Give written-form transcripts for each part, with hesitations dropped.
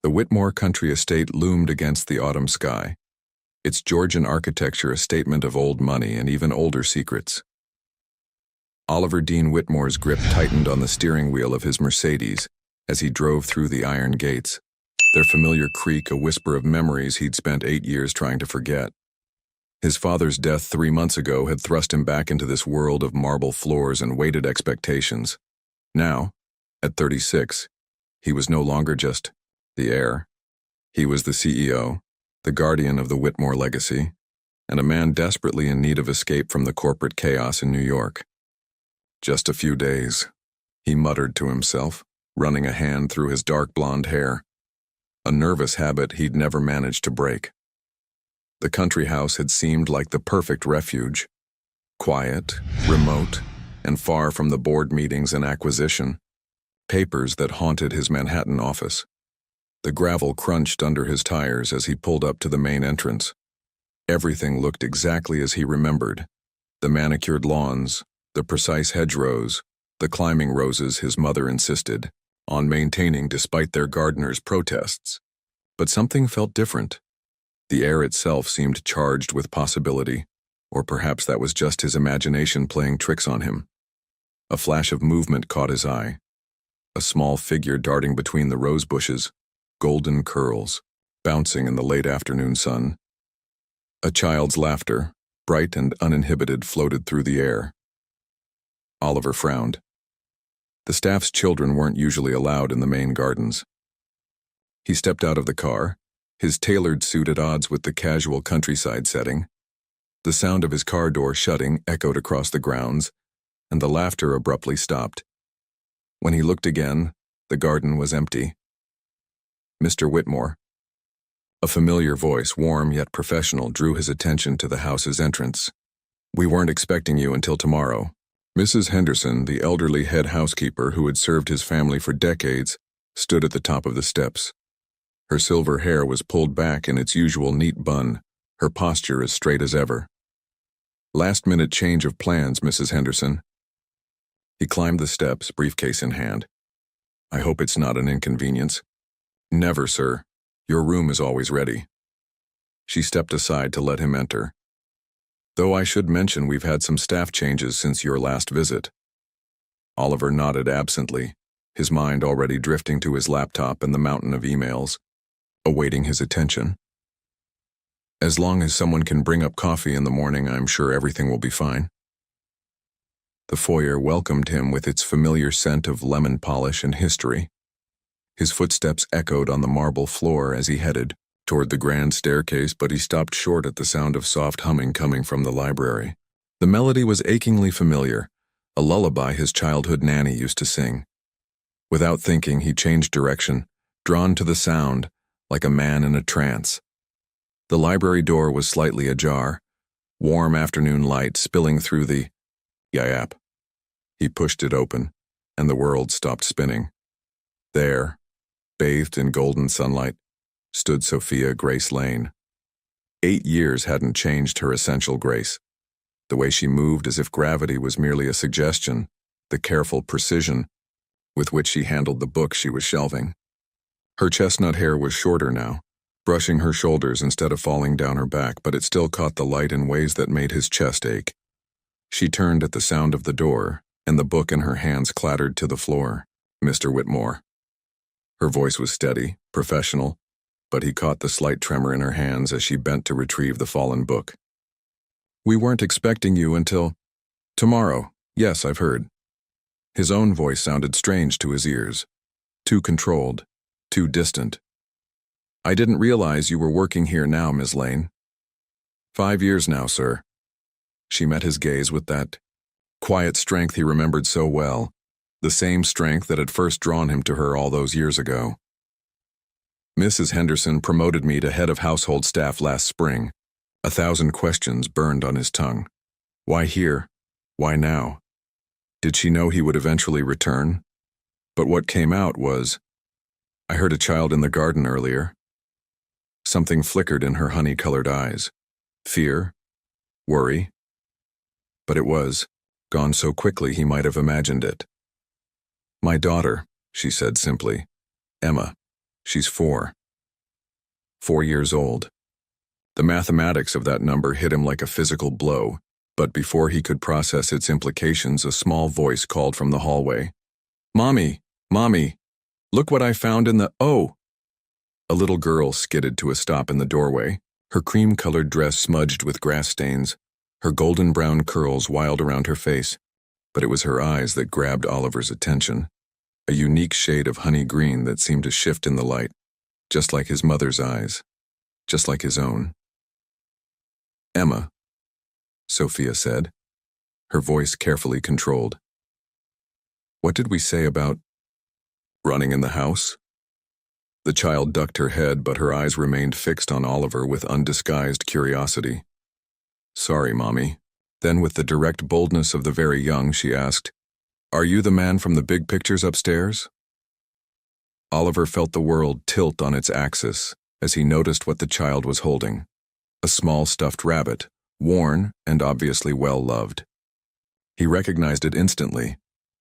The Whitmore country estate loomed against the autumn sky, its Georgian architecture a statement of old money and even older secrets. Oliver Dean Whitmore's grip tightened on the steering wheel of his Mercedes as he drove through the iron gates, their familiar creak a whisper of memories he'd spent 8 years trying to forget. His father's death 3 months ago had thrust him back into this world of marble floors and weighted expectations. Now, at 36, he was no longer just the heir. He was the CEO, the guardian of the Whitmore legacy, and a man desperately in need of escape from the corporate chaos in New York. Just a few days, he muttered to himself, running a hand through his dark blonde hair, a nervous habit he'd never managed to break. The country house had seemed like the perfect refuge, quiet, remote, and far from the board meetings and acquisition, papers that haunted his Manhattan office. The gravel crunched under his tires as he pulled up to the main entrance. Everything looked exactly as he remembered. The manicured lawns, the precise hedgerows, the climbing roses his mother insisted on maintaining despite their gardener's protests. But something felt different. The air itself seemed charged with possibility, or perhaps that was just his imagination playing tricks on him. A flash of movement caught his eye. A small figure darting between the rose bushes, golden curls, bouncing in the late afternoon sun. A child's laughter, bright and uninhibited, floated through the air. Oliver frowned. The staff's children weren't usually allowed in the main gardens. He stepped out of the car, his tailored suit at odds with the casual countryside setting. The sound of his car door shutting echoed across the grounds, and the laughter abruptly stopped. When he looked again, the garden was empty. Mr. Whitmore. A familiar voice, warm yet professional, drew his attention to the house's entrance. "We weren't expecting you until tomorrow." Mrs. Henderson, the elderly head housekeeper who had served his family for decades, stood at the top of the steps. Her silver hair was pulled back in its usual neat bun, her posture as straight as ever. "Last-minute change of plans, Mrs. Henderson." He climbed the steps, briefcase in hand. "I hope it's not an inconvenience." "Never, sir. Your room is always ready." She stepped aside to let him enter. "Though I should mention we've had some staff changes since your last visit." Oliver nodded absently, his mind already drifting to his laptop and the mountain of emails, awaiting his attention. "As long as someone can bring up coffee in the morning, I'm sure everything will be fine." The foyer welcomed him with its familiar scent of lemon polish and history. His footsteps echoed on the marble floor as he headed toward the grand staircase, but he stopped short at the sound of soft humming coming from the library. The melody was achingly familiar, a lullaby his childhood nanny used to sing. Without thinking, he changed direction, drawn to the sound, like a man in a trance. The library door was slightly ajar, warm afternoon light spilling through the yap. He pushed it open, and the world stopped spinning. There, bathed in golden sunlight, stood Sophia Grace Lane. 8 years hadn't changed her essential grace. The way she moved as if gravity was merely a suggestion, the careful precision with which she handled the book she was shelving. Her chestnut hair was shorter now, brushing her shoulders instead of falling down her back, but it still caught the light in ways that made his chest ache. She turned at the sound of the door, and the book in her hands clattered to the floor. "Mr. Whitmore." Her voice was steady, professional, but he caught the slight tremor in her hands as she bent to retrieve the fallen book. "We weren't expecting you until tomorrow. Yes, I've heard." His own voice sounded strange to his ears, too controlled, too distant. "I didn't realize you were working here now, Miss Lane." 5 years now, sir." She met his gaze with that quiet strength he remembered so well, the same strength that had first drawn him to her all those years ago. "Mrs. Henderson promoted me to head of household staff last spring." 1,000 questions burned on his tongue. Why here? Why now? Did she know he would eventually return? But what came out was, "I heard a child in the garden earlier." Something flickered in her honey-colored eyes. Fear? Worry? But it was gone so quickly he might have imagined it. "My daughter," she said simply. "Emma." She's 4. 4 years old. The mathematics of that number hit him like a physical blow, but before he could process its implications, a small voice called from the hallway. "Mommy, Mommy, look what I found in the— oh!" A little girl skidded to a stop in the doorway, her cream-colored dress smudged with grass stains, her golden brown curls wild around her face. But it was her eyes that grabbed Oliver's attention, a unique shade of honey green that seemed to shift in the light, just like his mother's eyes, just like his own. "Emma," Sophia said, her voice carefully controlled. "What did we say about running in the house?" The child ducked her head, but her eyes remained fixed on Oliver with undisguised curiosity. "Sorry, Mommy." Then, with the direct boldness of the very young, she asked, "Are you the man from the big pictures upstairs?" Oliver felt the world tilt on its axis as he noticed what the child was holding. A small stuffed rabbit, worn and obviously well-loved. He recognized it instantly.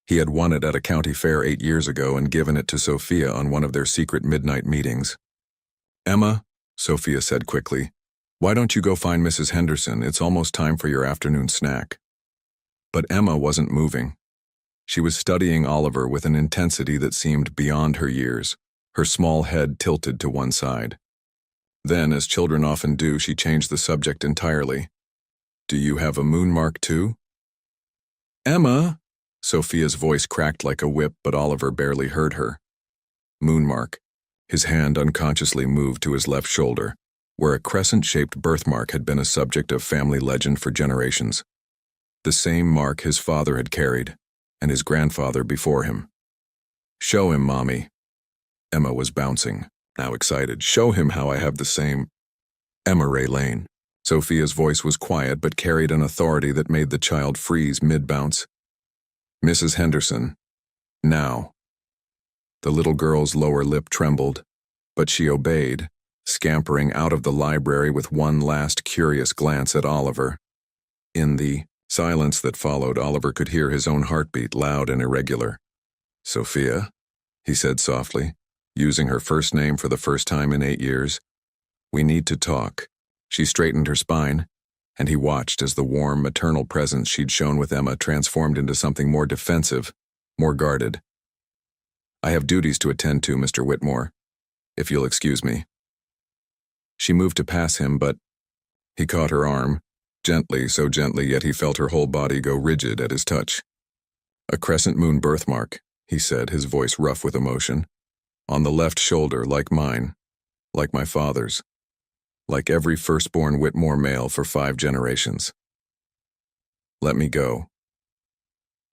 He had won it at a county fair 8 years ago and given it to Sophia on one of their secret midnight meetings. "Emma," Sophia said quickly, "why don't you go find Mrs. Henderson? It's almost time for your afternoon snack." But Emma wasn't moving. She was studying Oliver with an intensity that seemed beyond her years, her small head tilted to one side. Then, as children often do, she changed the subject entirely. "Do you have a moon mark too?" "Emma!" Sophia's voice cracked like a whip, but Oliver barely heard her. Moonmark. His hand unconsciously moved to his left shoulder, where a crescent-shaped birthmark had been a subject of family legend for generations. The same mark his father had carried, and his grandfather before him. "Show him, Mommy." Emma was bouncing, now excited. "Show him how I have the same." "Emma Ray Lane." Sophia's voice was quiet but carried an authority that made the child freeze mid-bounce. "Mrs. Henderson. Now." The little girl's lower lip trembled, but she obeyed, scampering out of the library with one last curious glance at Oliver. In the silence that followed, Oliver could hear his own heartbeat, loud and irregular. "Sophia," he said softly, using her first name for the first time in 8 years. "We need to talk." She straightened her spine, and he watched as the warm maternal presence she'd shown with Emma transformed into something more defensive, more guarded. "I have duties to attend to, Mr. Whitmore, if you'll excuse me." She moved to pass him, but he caught her arm, gently, so gently yet he felt her whole body go rigid at his touch. "A crescent moon birthmark," he said, his voice rough with emotion. "On the left shoulder, like mine, like my father's. Like every firstborn Whitmore male for 5 generations. Let me go."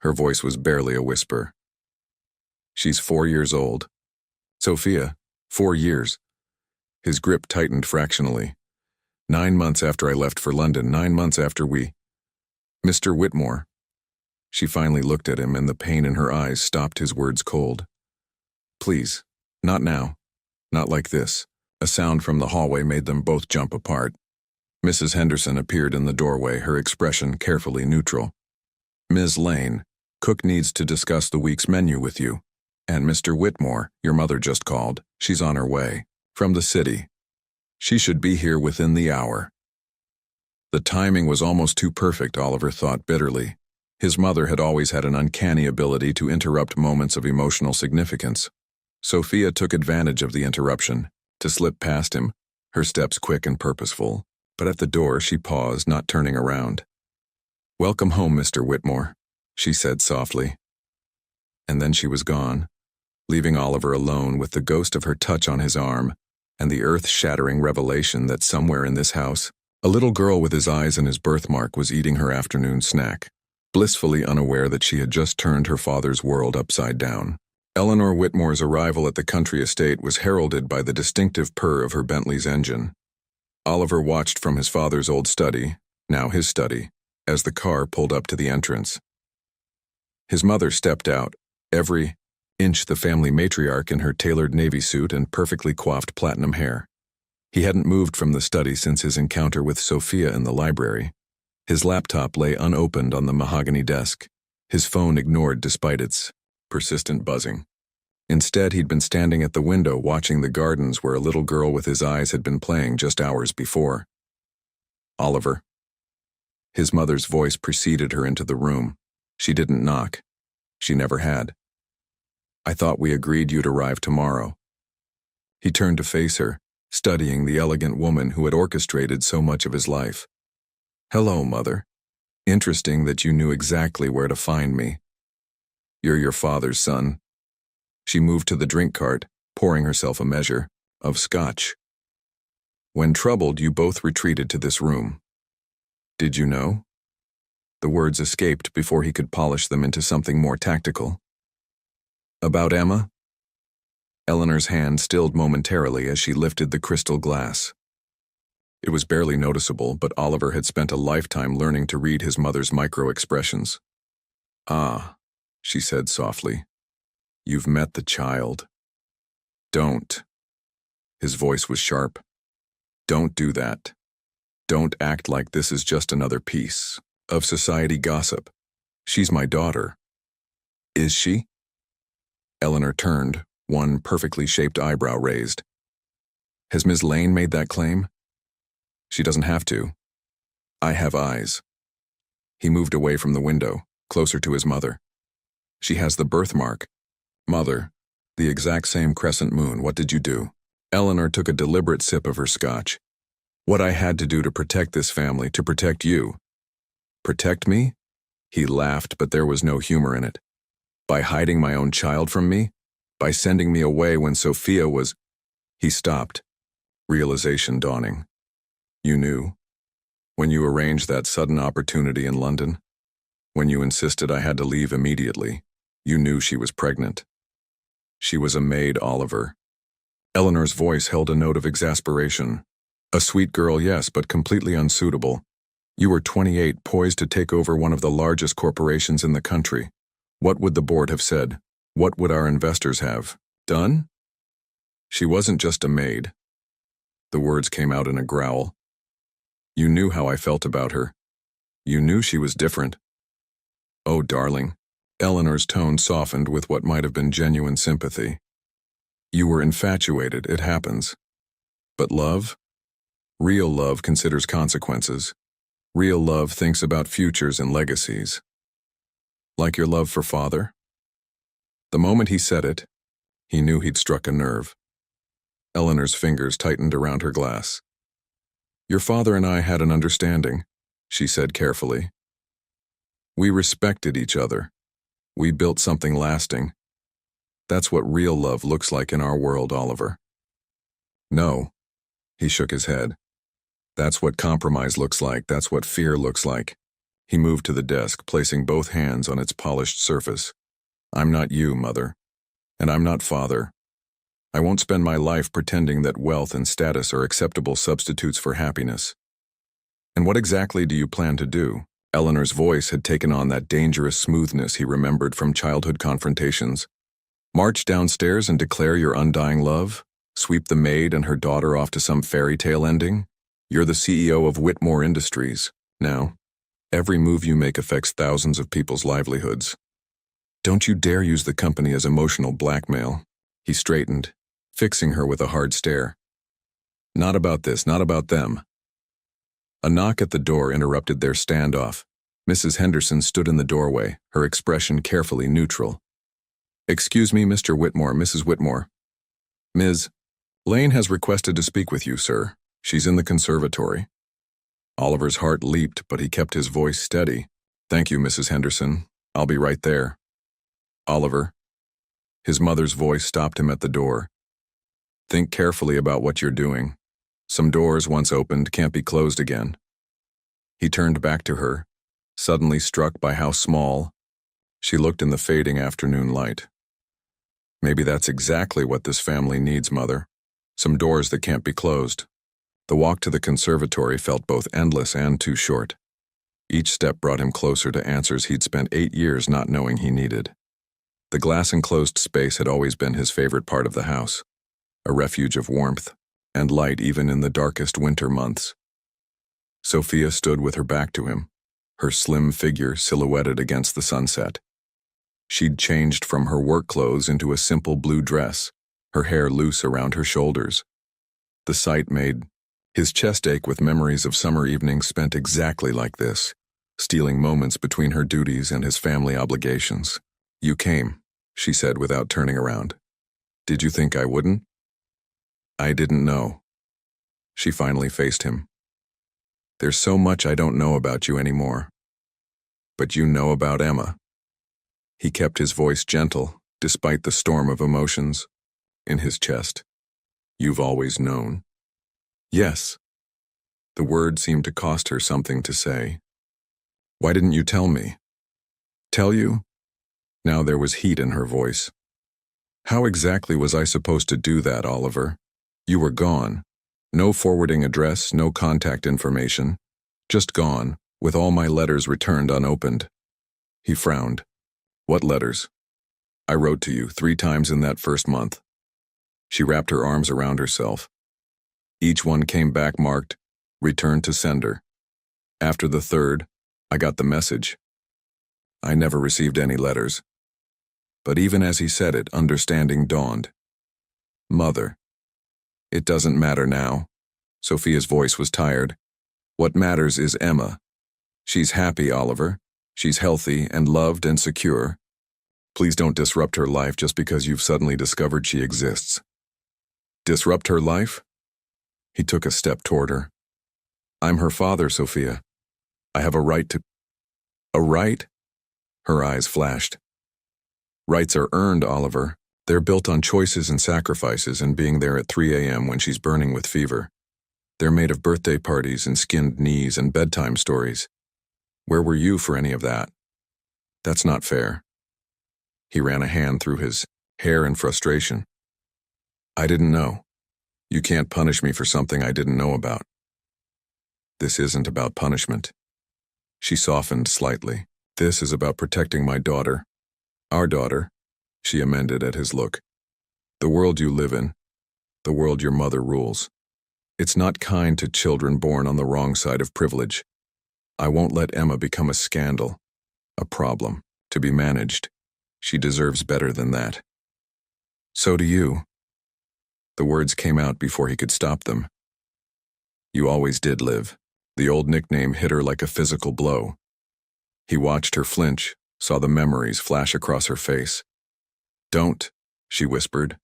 Her voice was barely a whisper. "She's 4 years old. Sophia, 4 years." His grip tightened fractionally. 9 months after I left for London, 9 months after we— "Mr. Whitmore." She finally looked at him, and the pain in her eyes stopped his words cold. "Please, not now. Not like this." A sound from the hallway made them both jump apart. Mrs. Henderson appeared in the doorway, her expression carefully neutral. "Ms. Lane, cook needs to discuss the week's menu with you. And Mr. Whitmore, your mother just called. She's on her way. From the city. She should be here within the hour." The timing was almost too perfect, Oliver thought bitterly. His mother had always had an uncanny ability to interrupt moments of emotional significance. Sophia took advantage of the interruption, to slip past him, her steps quick and purposeful, but at the door she paused, not turning around. "Welcome home, Mr. Whitmore," she said softly. And then she was gone, leaving Oliver alone with the ghost of her touch on his arm and the earth-shattering revelation that somewhere in this house, a little girl with his eyes and his birthmark was eating her afternoon snack, blissfully unaware that she had just turned her father's world upside down. Eleanor Whitmore's arrival at the country estate was heralded by the distinctive purr of her Bentley's engine. Oliver watched from his father's old study, now his study, as the car pulled up to the entrance. His mother stepped out, every inch the family matriarch in her tailored navy suit and perfectly coiffed platinum hair. He hadn't moved from the study since his encounter with Sophia in the library. His laptop lay unopened on the mahogany desk, his phone ignored despite its persistent buzzing. Instead, he'd been standing at the window watching the gardens where a little girl with his eyes had been playing just hours before. Oliver. His mother's voice preceded her into the room. She didn't knock. She never had. I thought we agreed you'd arrive tomorrow. He turned to face her, studying the elegant woman who had orchestrated so much of his life. Hello, Mother. Interesting that you knew exactly where to find me. You're your father's son. She moved to the drink cart, pouring herself a measure of scotch. When troubled, you both retreated to this room. Did you know? The words escaped before he could polish them into something more tactical. About Emma? Eleanor's hand stilled momentarily as she lifted the crystal glass. It was barely noticeable, but Oliver had spent a lifetime learning to read his mother's micro-expressions. Ah, she said softly. You've met the child. Don't. His voice was sharp. Don't do that. Don't act like this is just another piece of society gossip. She's my daughter. Is she? Eleanor turned, one perfectly shaped eyebrow raised. Has Ms. Lane made that claim? She doesn't have to. I have eyes. He moved away from the window, closer to his mother. She has the birthmark. Mother, the exact same crescent moon. What did you do? Eleanor took a deliberate sip of her scotch. What I had to do to protect this family, to protect you. Protect me? He laughed, but there was no humor in it. By hiding my own child from me? By sending me away when Sophia was... He stopped, realization dawning. You knew. When you arranged that sudden opportunity in London, when you insisted I had to leave immediately, you knew she was pregnant. She was a maid, Oliver. Eleanor's voice held a note of exasperation. A sweet girl, yes, but completely unsuitable. You were 28, poised to take over one of the largest corporations in the country. What would the board have said? What would our investors have done? She wasn't just a maid. The words came out in a growl. You knew how I felt about her. You knew she was different. Oh, darling. Eleanor's tone softened with what might have been genuine sympathy. You were infatuated, it happens. But love? Real love considers consequences. Real love thinks about futures and legacies. Like your love for father? The moment he said it, he knew he'd struck a nerve. Eleanor's fingers tightened around her glass. Your father and I had an understanding, she said carefully. We respected each other. We built something lasting. That's what real love looks like in our world, Oliver. No, he shook his head. That's what compromise looks like. That's what fear looks like. He moved to the desk, placing both hands on its polished surface. I'm not you, Mother. And I'm not Father. I won't spend my life pretending that wealth and status are acceptable substitutes for happiness. And what exactly do you plan to do? Eleanor's voice had taken on that dangerous smoothness he remembered from childhood confrontations. March downstairs and declare your undying love? Sweep the maid and her daughter off to some fairy tale ending? You're the CEO of Whitmore Industries. Now, every move you make affects thousands of people's livelihoods. Don't you dare use the company as emotional blackmail. He straightened, fixing her with a hard stare. Not about this, not about them. A knock at the door interrupted their standoff. Mrs. Henderson stood in the doorway, her expression carefully neutral. Excuse me, Mr. Whitmore, Mrs. Whitmore. Ms. Lane has requested to speak with you, sir. She's in the conservatory. Oliver's heart leaped, but he kept his voice steady. Thank you, Mrs. Henderson. I'll be right there. Oliver. His mother's voice stopped him at the door. Think carefully about what you're doing. Some doors, once opened, can't be closed again. He turned back to her, suddenly struck by how small she looked in the fading afternoon light. Maybe that's exactly what this family needs, Mother. Some doors that can't be closed. The walk to the conservatory felt both endless and too short. Each step brought him closer to answers he'd spent 8 years not knowing he needed. The glass-enclosed space had always been his favorite part of the house, a refuge of warmth and light even in the darkest winter months. Sophia stood with her back to him, her slim figure silhouetted against the sunset. She'd changed from her work clothes into a simple blue dress, her hair loose around her shoulders. The sight made his chest ache with memories of summer evenings spent exactly like this, stealing moments between her duties and his family obligations. "You came," she said without turning around. "Did you think I wouldn't?" "I didn't know." She finally faced him. "There's so much I don't know about you anymore." "But you know about Emma." He kept his voice gentle, despite the storm of emotions in his chest. "You've always known." "Yes." The word seemed to cost her something to say. "Why didn't you tell me?" "Tell you?" Now there was heat in her voice. "How exactly was I supposed to do that, Oliver? You were gone. No forwarding address, no contact information. Just gone, with all my letters returned unopened." He frowned. "What letters?" "I wrote to you 3 times in that first month." She wrapped her arms around herself. Each one came back marked, "Returned to sender." After the third, I got the message. I never received any letters. But even as he said it, understanding dawned. "Mother." "It doesn't matter now." Sophia's voice was tired. "What matters is Emma. She's happy, Oliver. She's healthy and loved and secure. Please don't disrupt her life just because you've suddenly discovered she exists." "Disrupt her life?" He took a step toward her. "I'm her father, Sophia. I have a right to—" "A right?" Her eyes flashed. "Rights are earned, Oliver. They're built on choices and sacrifices and being there at 3 a.m. when she's burning with fever. They're made of birthday parties and skinned knees and bedtime stories. Where were you for any of that? That's not fair." He ran a hand through his hair in frustration. "I didn't know. You can't punish me for something I didn't know about." "This isn't about punishment." She softened slightly. "This is about protecting my daughter. Our daughter," she amended at his look. "The world you live in. The world your mother rules. It's not kind to children born on the wrong side of privilege. I won't let Emma become a scandal, a problem, to be managed. She deserves better than that." "So do you." The words came out before he could stop them. "You always did live." The old nickname hit her like a physical blow. He watched her flinch, saw the memories flash across her face. "Don't," she whispered.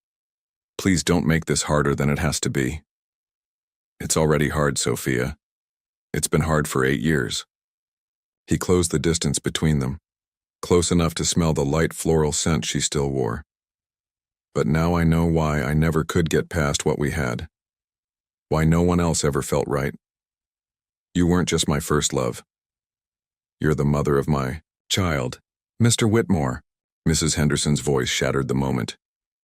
"Please don't make this harder than it has to be." "It's already hard, Sophia. It's been hard for 8 years." He closed the distance between them, close enough to smell the light floral scent she still wore. "But now I know why I never could get past what we had. Why no one else ever felt right. You weren't just my first love. You're the mother of my child." "Mr. Whitmore." Mrs. Henderson's voice shattered the moment.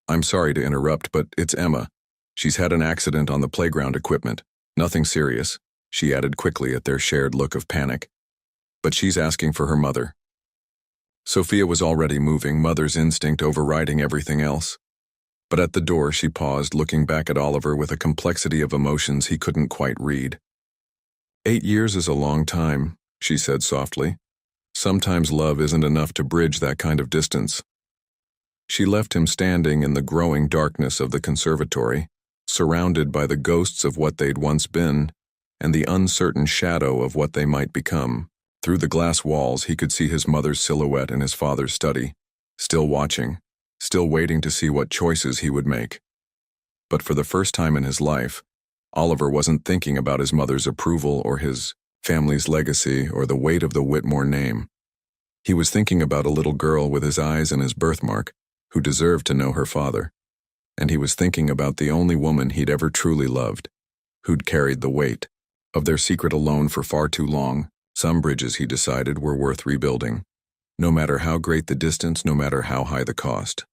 "I'm sorry to interrupt, but it's Emma. She's had an accident on the playground equipment. Nothing serious," she added quickly at their shared look of panic. "But she's asking for her mother." Sophia was already moving, mother's instinct overriding everything else. But at the door she paused, looking back at Oliver with a complexity of emotions he couldn't quite read. 8 years is a long time," she said softly. "Sometimes love isn't enough to bridge that kind of distance." She left him standing in the growing darkness of the conservatory, surrounded by the ghosts of what they'd once been, and the uncertain shadow of what they might become. Through the glass walls he could see his mother's silhouette in his father's study, still watching, still waiting to see what choices he would make. But for the first time in his life, Oliver wasn't thinking about his mother's approval or his family's legacy or the weight of the Whitmore name. He was thinking about a little girl with his eyes and his birthmark, who deserved to know her father. And he was thinking about the only woman he'd ever truly loved, who'd carried the weight of their secret alone for far too long. Some bridges, he decided, were worth rebuilding, no matter how great the distance, no matter how high the cost.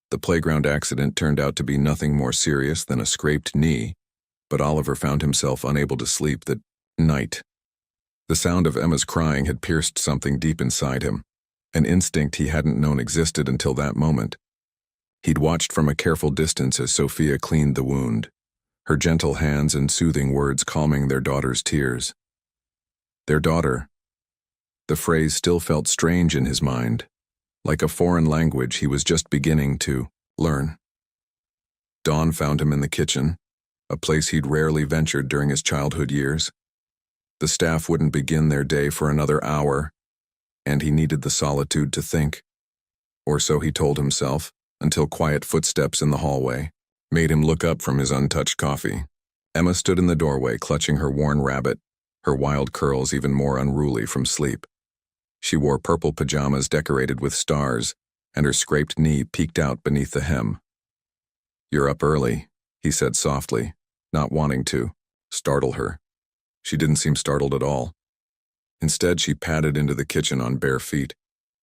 The playground accident turned out to be nothing more serious than a scraped knee, but Oliver found himself unable to sleep that night. The sound of Emma's crying had pierced something deep inside him, an instinct he hadn't known existed until that moment. He'd watched from a careful distance as Sophia cleaned the wound, her gentle hands and soothing words calming their daughter's tears. Their daughter. The phrase still felt strange in his mind, Like a foreign language he was just beginning to learn. Dawn found him in the kitchen, a place he'd rarely ventured during his childhood years. The staff wouldn't begin their day for another hour, and he needed the solitude to think. Or so he told himself, until quiet footsteps in the hallway made him look up from his untouched coffee. Emma stood in the doorway, clutching her worn rabbit, her wild curls even more unruly from sleep. She wore purple pajamas decorated with stars, and her scraped knee peeked out beneath the hem. "You're up early," he said softly, not wanting to startle her. She didn't seem startled at all. Instead, she padded into the kitchen on bare feet,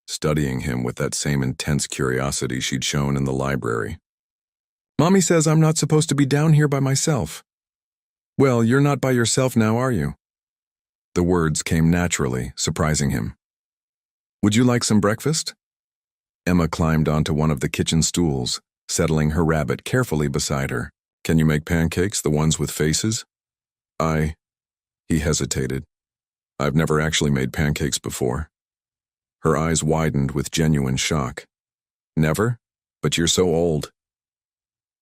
studying him with that same intense curiosity she'd shown in the library. "Mommy says I'm not supposed to be down here by myself." "Well, you're not by yourself now, are you?" The words came naturally, surprising him. "Would you like some breakfast?" Emma climbed onto one of the kitchen stools, settling her rabbit carefully beside her. "Can you make pancakes, the ones with faces?" He hesitated. "I've never actually made pancakes before." Her eyes widened with genuine shock. "Never? But you're so old."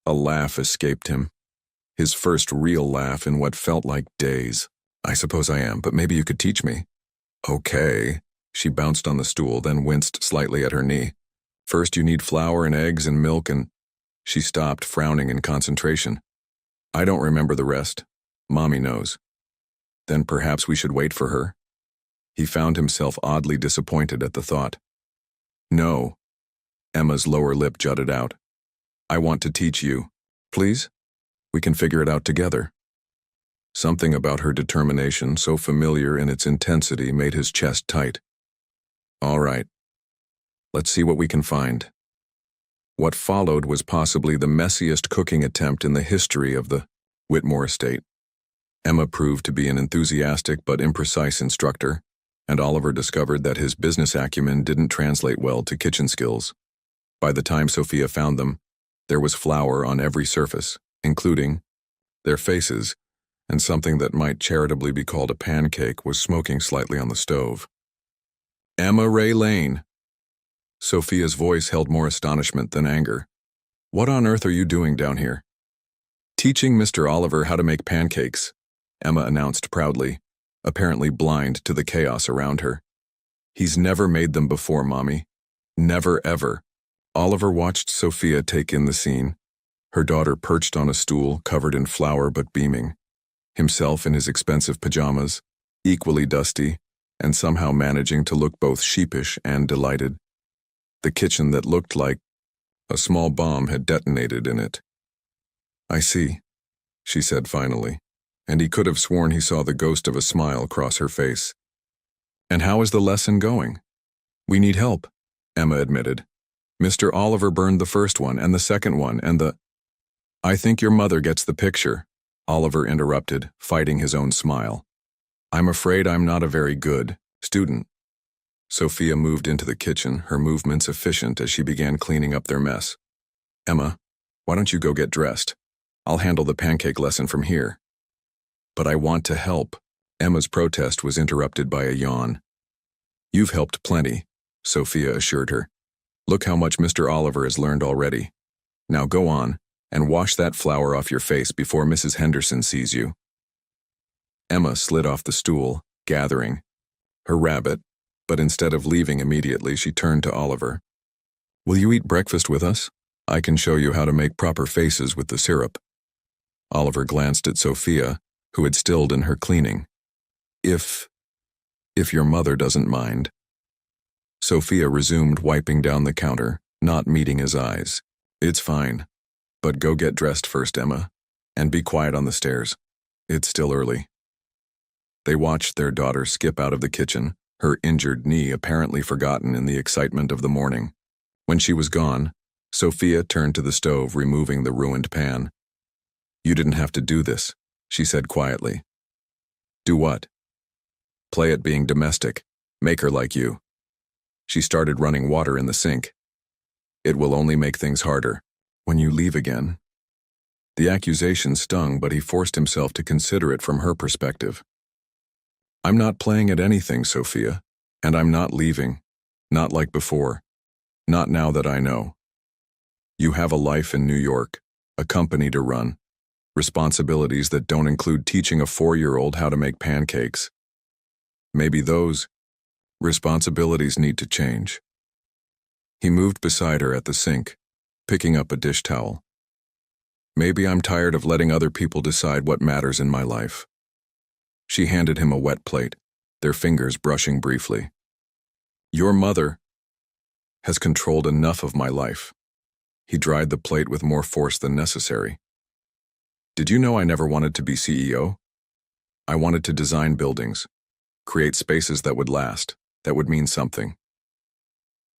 A laugh escaped him. His first real laugh in what felt like days. "I suppose I am, but maybe you could teach me." "Okay." She bounced on the stool, then winced slightly at her knee. "First you need flour and eggs and milk and—" She stopped, frowning in concentration. "I don't remember the rest. Mommy knows." "Then perhaps we should wait for her?" He found himself oddly disappointed at the thought. "No." Emma's lower lip jutted out. "I want to teach you. Please? We can figure it out together." Something about her determination, so familiar in its intensity, made his chest tight. "All right. Let's see what we can find." What followed was possibly the messiest cooking attempt in the history of the Whitmore estate. Emma proved to be an enthusiastic but imprecise instructor, and Oliver discovered that his business acumen didn't translate well to kitchen skills. By the time Sophia found them, there was flour on every surface, including their faces, and something that might charitably be called a pancake was smoking slightly on the stove. "Emma Ray Lane." Sophia's voice held more astonishment than anger. "What on earth are you doing down here?" "Teaching Mr. Oliver how to make pancakes," Emma announced proudly, apparently blind to the chaos around her. "He's never made them before, Mommy. Never, ever." Oliver watched Sophia take in the scene, her daughter perched on a stool covered in flour but beaming, himself in his expensive pajamas, equally dusty, and somehow managing to look both sheepish and delighted. The kitchen that looked like a small bomb had detonated in it. "I see," she said finally, and he could have sworn he saw the ghost of a smile cross her face. "And how is the lesson going?" "We need help," Emma admitted. "Mr. Oliver burned the first one and the second one and the—" "I think your mother gets the picture," Oliver interrupted, fighting his own smile. "I'm afraid I'm not a very good student." Sophia moved into the kitchen, her movements efficient as she began cleaning up their mess. "Emma, why don't you go get dressed? I'll handle the pancake lesson from here." "But I want to help." Emma's protest was interrupted by a yawn. "You've helped plenty," Sophia assured her. "Look how much Mr. Oliver has learned already. Now go on, and wash that flour off your face before Mrs. Henderson sees you." Emma slid off the stool, gathering her rabbit, but instead of leaving immediately, she turned to Oliver. "Will you eat breakfast with us? I can show you how to make proper faces with the syrup." Oliver glanced at Sophia, who had stilled in her cleaning. If your mother doesn't mind." Sophia resumed wiping down the counter, not meeting his eyes. "It's fine. But go get dressed first, Emma, and be quiet on the stairs. It's still early." They watched their daughter skip out of the kitchen, her injured knee apparently forgotten in the excitement of the morning. When she was gone, Sophia turned to the stove, removing the ruined pan. "You didn't have to do this," she said quietly. "Do what?" "Play at being domestic. Make her like you." She started running water in the sink. "It will only make things harder when you leave again." The accusation stung, but he forced himself to consider it from her perspective. "I'm not playing at anything, Sophia, and I'm not leaving. Not like before. Not now that I know. You have a life in New York, a company to run, responsibilities that don't include teaching a 4-year-old how to make pancakes. Maybe those responsibilities need to change. He moved beside her at the sink, picking up a dish towel. Maybe I'm tired of letting other people decide what matters in my life. She handed him a wet plate, their fingers brushing briefly. Your mother has controlled enough of my life. He dried the plate with more force than necessary. Did you know I never wanted to be CEO? I wanted to design buildings, create spaces that would last, that would mean something.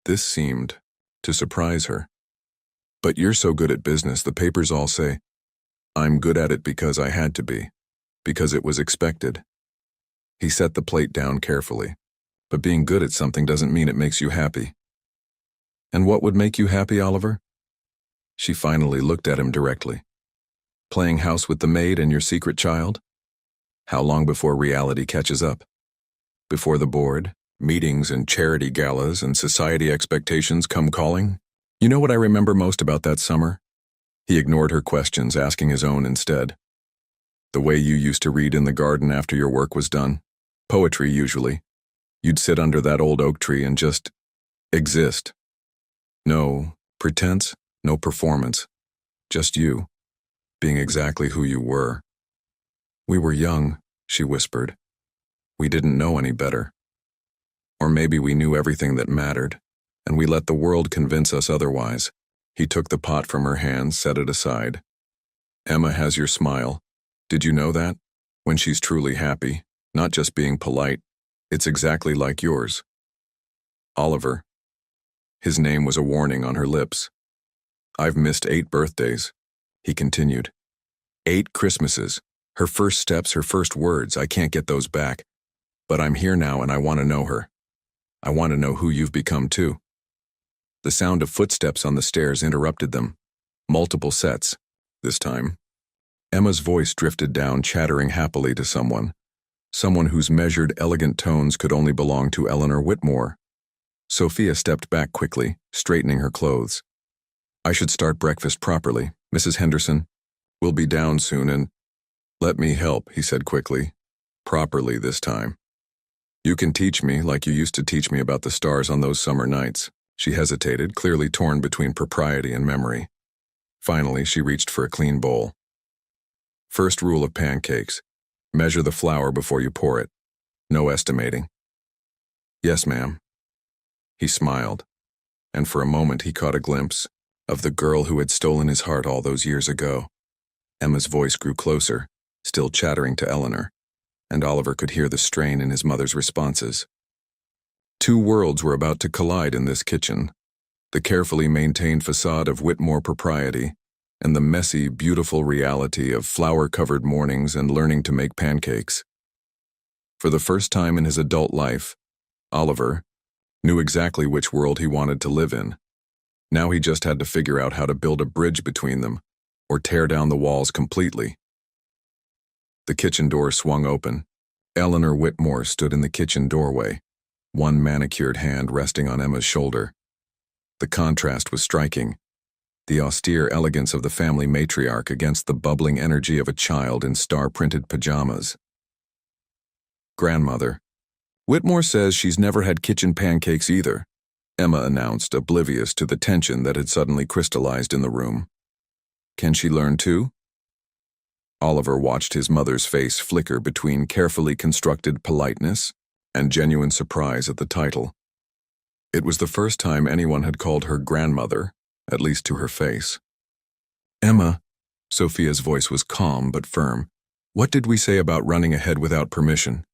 This seemed to surprise her. But you're so good at business, the papers all say. I'm good at it because I had to be, because it was expected. He set the plate down carefully. But being good at something doesn't mean it makes you happy. And what would make you happy, Oliver? She finally looked at him directly. Playing house with the maid and your secret child? How long before reality catches up? Before the board, meetings and charity galas and society expectations come calling? You know what I remember most about that summer? He ignored her questions, asking his own instead. The way you used to read in the garden after your work was done. Poetry, usually. You'd sit under that old oak tree and just exist. No pretense, no performance. Just you, being exactly who you were. We were young, she whispered. We didn't know any better. Or maybe we knew everything that mattered, and we let the world convince us otherwise. He took the pot from her hands, set it aside. Emma has your smile. Did you know that? When she's truly happy, not just being polite, it's exactly like yours. Oliver. His name was a warning on her lips. I've missed 8 birthdays, he continued. 8 Christmases. Her first steps, her first words, I can't get those back. But I'm here now and I want to know her. I want to know who you've become too. The sound of footsteps on the stairs interrupted them. Multiple sets, this time. Emma's voice drifted down, chattering happily to someone whose measured, elegant tones could only belong to Eleanor Whitmore. Sophia stepped back quickly, straightening her clothes. I should start breakfast properly, Mrs. Henderson. We'll be down soon and... Let me help, he said quickly. Properly this time. You can teach me like you used to teach me about the stars on those summer nights. She hesitated, clearly torn between propriety and memory. Finally, she reached for a clean bowl. First rule of pancakes. Measure the flour before you pour it. No estimating. Yes, ma'am. He smiled, and for a moment he caught a glimpse of the girl who had stolen his heart all those years ago. Emma's voice grew closer, still chattering to Eleanor, and Oliver could hear the strain in his mother's responses. 2 worlds were about to collide in this kitchen, the carefully maintained facade of Whitmore propriety, and the messy, beautiful reality of flour-covered mornings and learning to make pancakes. For the first time in his adult life, Oliver knew exactly which world he wanted to live in. Now he just had to figure out how to build a bridge between them, or tear down the walls completely. The kitchen door swung open. Eleanor Whitmore stood in the kitchen doorway, one manicured hand resting on Emma's shoulder. The contrast was striking. The austere elegance of the family matriarch against the bubbling energy of a child in star-printed pajamas. Grandmother. Whitmore says she's never had kitchen pancakes either, Emma announced, oblivious to the tension that had suddenly crystallized in the room. Can she learn too? Oliver watched his mother's face flicker between carefully constructed politeness and genuine surprise at the title. It was the first time anyone had called her grandmother, at least to her face. Emma, Sophia's voice was calm but firm. What did we say about running ahead without permission?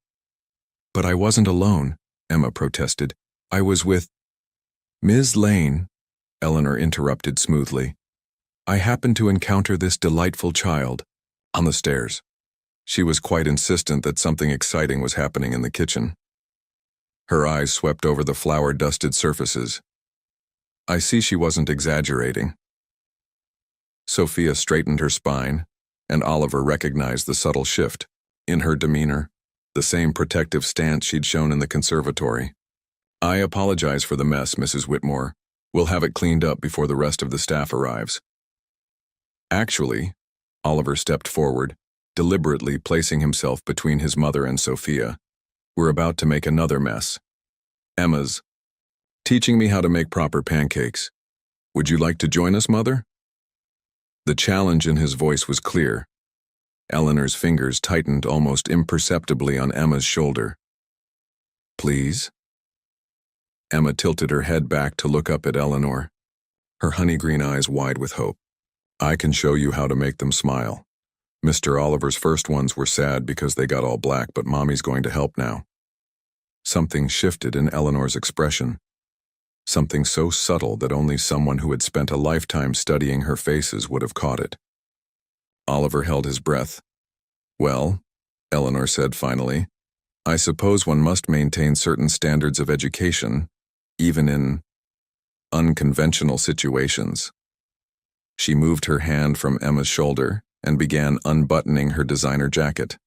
But I wasn't alone, Emma protested. I was with... Ms. Lane, Eleanor interrupted smoothly. I happened to encounter this delightful child on the stairs. She was quite insistent that something exciting was happening in the kitchen. Her eyes swept over the flour-dusted surfaces. I see she wasn't exaggerating. Sophia straightened her spine, and Oliver recognized the subtle shift in her demeanor, the same protective stance she'd shown in the conservatory. I apologize for the mess, Mrs. Whitmore. We'll have it cleaned up before the rest of the staff arrives. Actually, Oliver stepped forward, deliberately placing himself between his mother and Sophia. We're about to make another mess. Emma's teaching me how to make proper pancakes. Would you like to join us, Mother? The challenge in his voice was clear. Eleanor's fingers tightened almost imperceptibly on Emma's shoulder. Please? Emma tilted her head back to look up at Eleanor, her honey-green eyes wide with hope. I can show you how to make them smile. Mr. Oliver's first ones were sad because they got all black, but Mommy's going to help now. Something shifted in Eleanor's expression. Something so subtle that only someone who had spent a lifetime studying her faces would have caught it. Oliver held his breath. Well, Eleanor said finally, I suppose one must maintain certain standards of education, even in unconventional situations. She moved her hand from Emma's shoulder and began unbuttoning her designer jacket.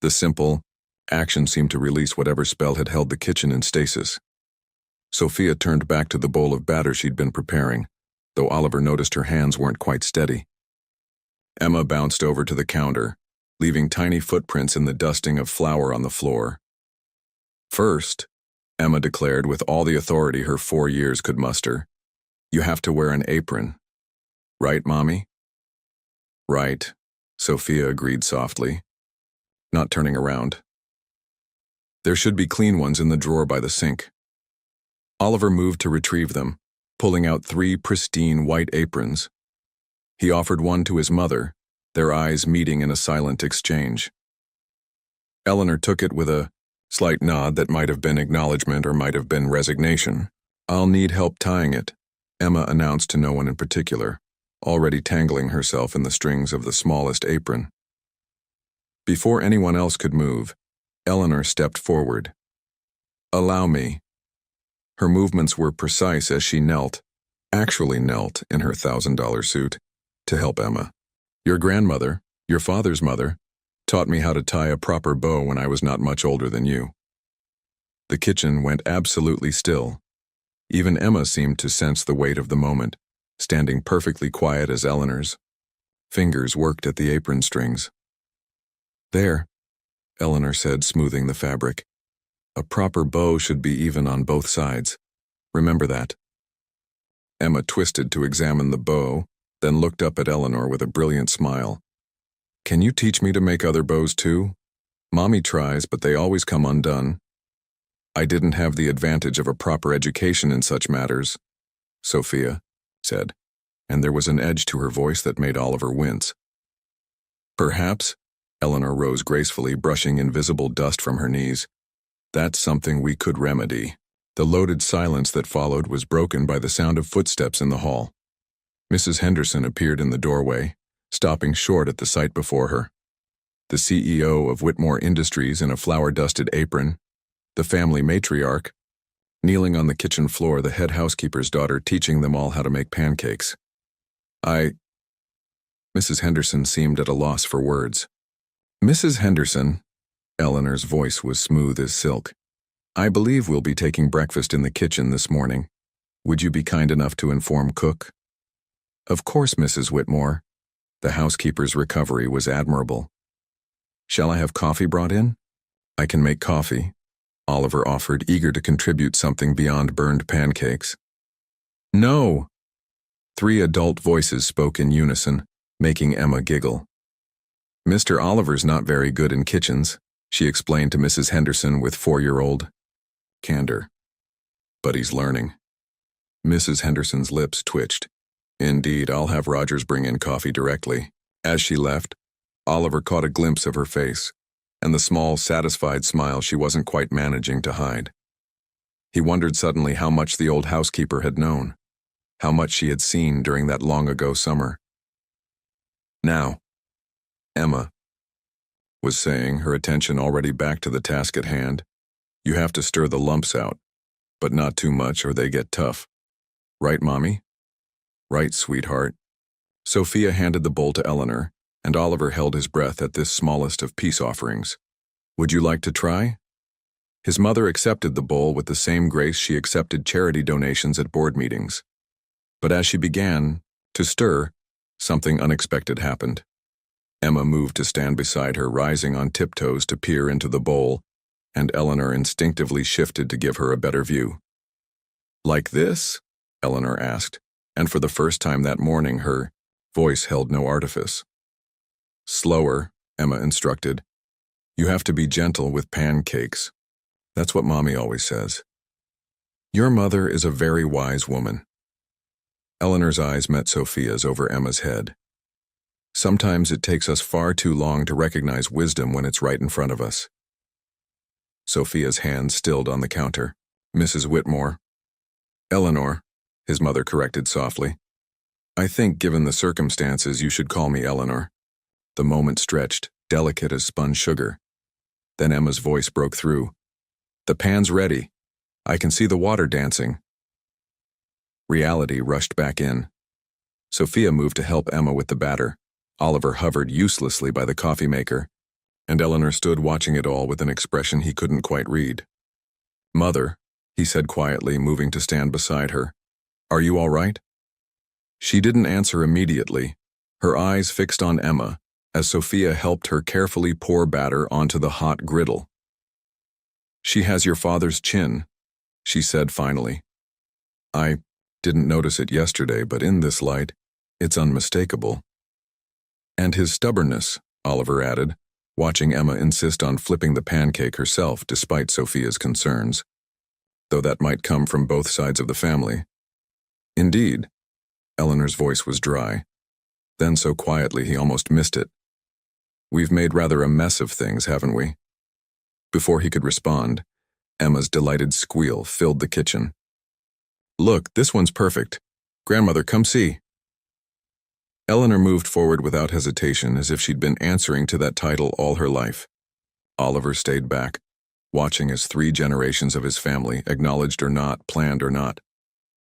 The simple action seemed to release whatever spell had held the kitchen in stasis. Sophia turned back to the bowl of batter she'd been preparing, though Oliver noticed her hands weren't quite steady. Emma bounced over to the counter, leaving tiny footprints in the dusting of flour on the floor. First, Emma declared with all the authority her 4 years could muster, you have to wear an apron. Right, Mommy? Right, Sophia agreed softly, not turning around. There should be clean ones in the drawer by the sink. Oliver moved to retrieve them, pulling out 3 pristine white aprons. He offered one to his mother, their eyes meeting in a silent exchange. Eleanor took it with a slight nod that might have been acknowledgement or might have been resignation. I'll need help tying it, Emma announced to no one in particular, already tangling herself in the strings of the smallest apron. Before anyone else could move, Eleanor stepped forward. Allow me. Her movements were precise as she actually knelt in her $1,000 suit, to help Emma. Your grandmother, your father's mother, taught me how to tie a proper bow when I was not much older than you. The kitchen went absolutely still. Even Emma seemed to sense the weight of the moment, standing perfectly quiet as Eleanor's. Fingers worked at the apron strings. There, Eleanor said, smoothing the fabric. A proper bow should be even on both sides. Remember that. Emma twisted to examine the bow, then looked up at Eleanor with a brilliant smile. Can you teach me to make other bows too? Mommy tries, but they always come undone. I didn't have the advantage of a proper education in such matters, Sophia said, and there was an edge to her voice that made Oliver wince. Perhaps, Eleanor rose gracefully, brushing invisible dust from her knees. That's something we could remedy. The loaded silence that followed was broken by the sound of footsteps in the hall. Mrs. Henderson appeared in the doorway, stopping short at the sight before her. The CEO of Whitmore Industries in a flour-dusted apron, the family matriarch, kneeling on the kitchen floor, the head housekeeper's daughter teaching them all how to make pancakes. Mrs. Henderson seemed at a loss for words. Mrs. Henderson, Eleanor's voice was smooth as silk. I believe we'll be taking breakfast in the kitchen this morning. Would you be kind enough to inform Cook? Of course, Mrs. Whitmore. The housekeeper's recovery was admirable. Shall I have coffee brought in? I can make coffee, Oliver offered, eager to contribute something beyond burned pancakes. No! 3 adult voices spoke in unison, making Emma giggle. Mr. Oliver's not very good in kitchens, she explained to Mrs. Henderson with 4-year-old candor. But he's learning. Mrs. Henderson's lips twitched. Indeed, I'll have Rogers bring in coffee directly. As she left, Oliver caught a glimpse of her face, and the small, satisfied smile she wasn't quite managing to hide. He wondered suddenly how much the old housekeeper had known, how much she had seen during that long-ago summer. Now, Emma was saying, her attention already back to the task at hand. You have to stir the lumps out, but not too much or they get tough. Right, Mommy? Right, sweetheart. Sophia handed the bowl to Eleanor, and Oliver held his breath at this smallest of peace offerings. Would you like to try? His mother accepted the bowl with the same grace she accepted charity donations at board meetings. But as she began to stir, something unexpected happened. Emma moved to stand beside her, rising on tiptoes to peer into the bowl, and Eleanor instinctively shifted to give her a better view. "Like this?" Eleanor asked, and for the first time that morning her voice held no artifice. "Slower," Emma instructed. "You have to be gentle with pancakes. That's what Mommy always says. Your mother is a very wise woman." Eleanor's eyes met Sophia's over Emma's head. "Sometimes it takes us far too long to recognize wisdom when it's right in front of us." Sophia's hand stilled on the counter. "Mrs. Whitmore." "Eleanor," his mother corrected softly. "I think, given the circumstances, you should call me Eleanor." The moment stretched, delicate as spun sugar. Then Emma's voice broke through. "The pan's ready. I can see the water dancing." Reality rushed back in. Sophia moved to help Emma with the batter. Oliver hovered uselessly by the coffee maker, and Eleanor stood watching it all with an expression he couldn't quite read. "Mother," he said quietly, moving to stand beside her, "are you all right?" She didn't answer immediately, her eyes fixed on Emma, as Sophia helped her carefully pour batter onto the hot griddle. "She has your father's chin," she said finally. "I didn't notice it yesterday, but in this light, it's unmistakable." "And his stubbornness," Oliver added, watching Emma insist on flipping the pancake herself despite Sophia's concerns, though that might come from both sides of the family. "Indeed." Eleanor's voice was dry, then so quietly he almost missed it. "We've made rather a mess of things, haven't we?" Before he could respond, Emma's delighted squeal filled the kitchen. "Look, this one's perfect. Grandmother, come see." Eleanor moved forward without hesitation, as if she'd been answering to that title all her life. Oliver stayed back, watching as 3 generations of his family, acknowledged or not, planned or not,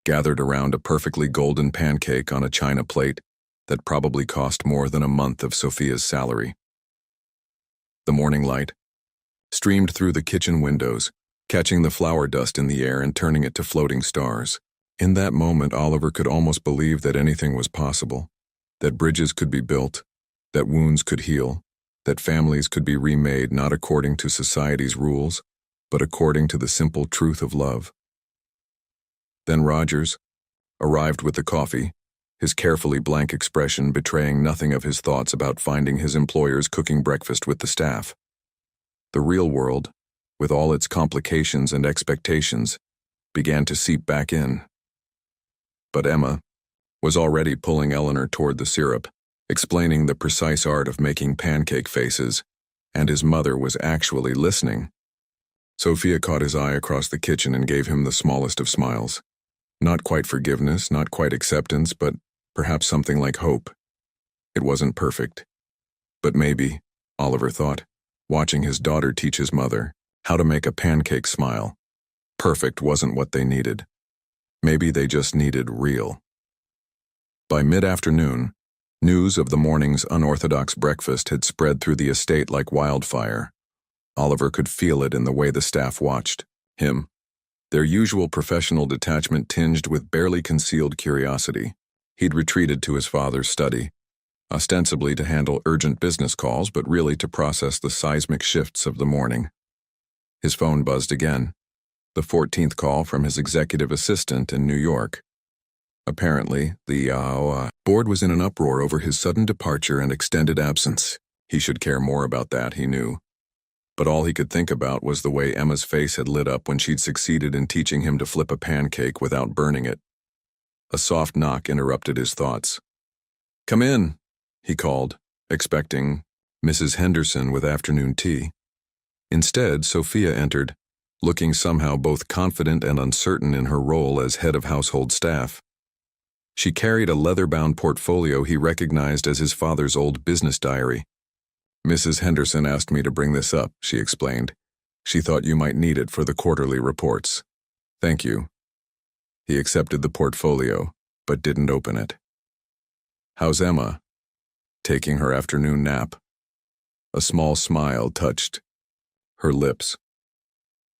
gathered around a perfectly golden pancake on a china plate that probably cost more than a month of Sophia's salary. The morning light streamed through the kitchen windows, catching the flour dust in the air and turning it to floating stars. In that moment, Oliver could almost believe that anything was possible, that bridges could be built, that wounds could heal, that families could be remade not according to society's rules, but according to the simple truth of love. Then Rogers arrived with the coffee, his carefully blank expression betraying nothing of his thoughts about finding his employers cooking breakfast with the staff. The real world, with all its complications and expectations, began to seep back in. But Emma was already pulling Eleanor toward the syrup, explaining the precise art of making pancake faces, and his mother was actually listening. Sophia caught his eye across the kitchen and gave him the smallest of smiles. Not quite forgiveness, not quite acceptance, but perhaps something like hope. It wasn't perfect. But maybe, Oliver thought, watching his daughter teach his mother how to make a pancake smile. Perfect wasn't what they needed. Maybe they just needed real. By mid-afternoon, news of the morning's unorthodox breakfast had spread through the estate like wildfire. Oliver could feel it in the way the staff watched him, their usual professional detachment tinged with barely concealed curiosity. He'd retreated to his father's study, ostensibly to handle urgent business calls, but really to process the seismic shifts of the morning. His phone buzzed again, the 14th call from his executive assistant in New York. Apparently, the board was in an uproar over his sudden departure and extended absence. He should care more about that, he knew. But all he could think about was the way Emma's face had lit up when she'd succeeded in teaching him to flip a pancake without burning it. A soft knock interrupted his thoughts. "Come in," he called, expecting Mrs. Henderson with afternoon tea. Instead, Sophia entered, looking somehow both confident and uncertain in her role as head of household staff. She carried a leather-bound portfolio he recognized as his father's old business diary. "Mrs. Henderson asked me to bring this up," she explained. "She thought you might need it for the quarterly reports." "Thank you." He accepted the portfolio, but didn't open it. "How's Emma?" "Taking her afternoon nap." A small smile touched her lips.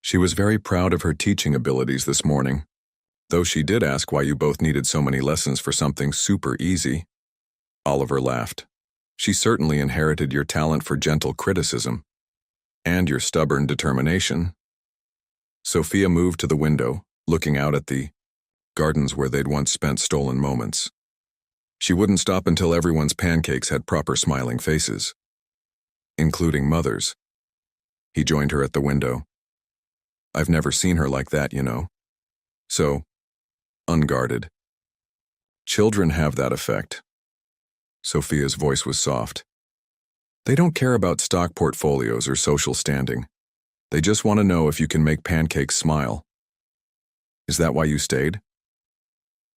She was very proud of her teaching abilities this morning, though she did ask why you both needed so many lessons for something super easy. Oliver laughed. She certainly inherited your talent for gentle criticism, and your stubborn determination. Sophia moved to the window, looking out at the gardens where they'd once spent stolen moments. She wouldn't stop until everyone's pancakes had proper smiling faces, including Mother's. He joined her at the window. I've never seen her like that, you know. So unguarded. Children have that effect. Sophia's voice was soft. They don't care about stock portfolios or social standing. They just want to know if you can make pancakes smile. Is that why you stayed?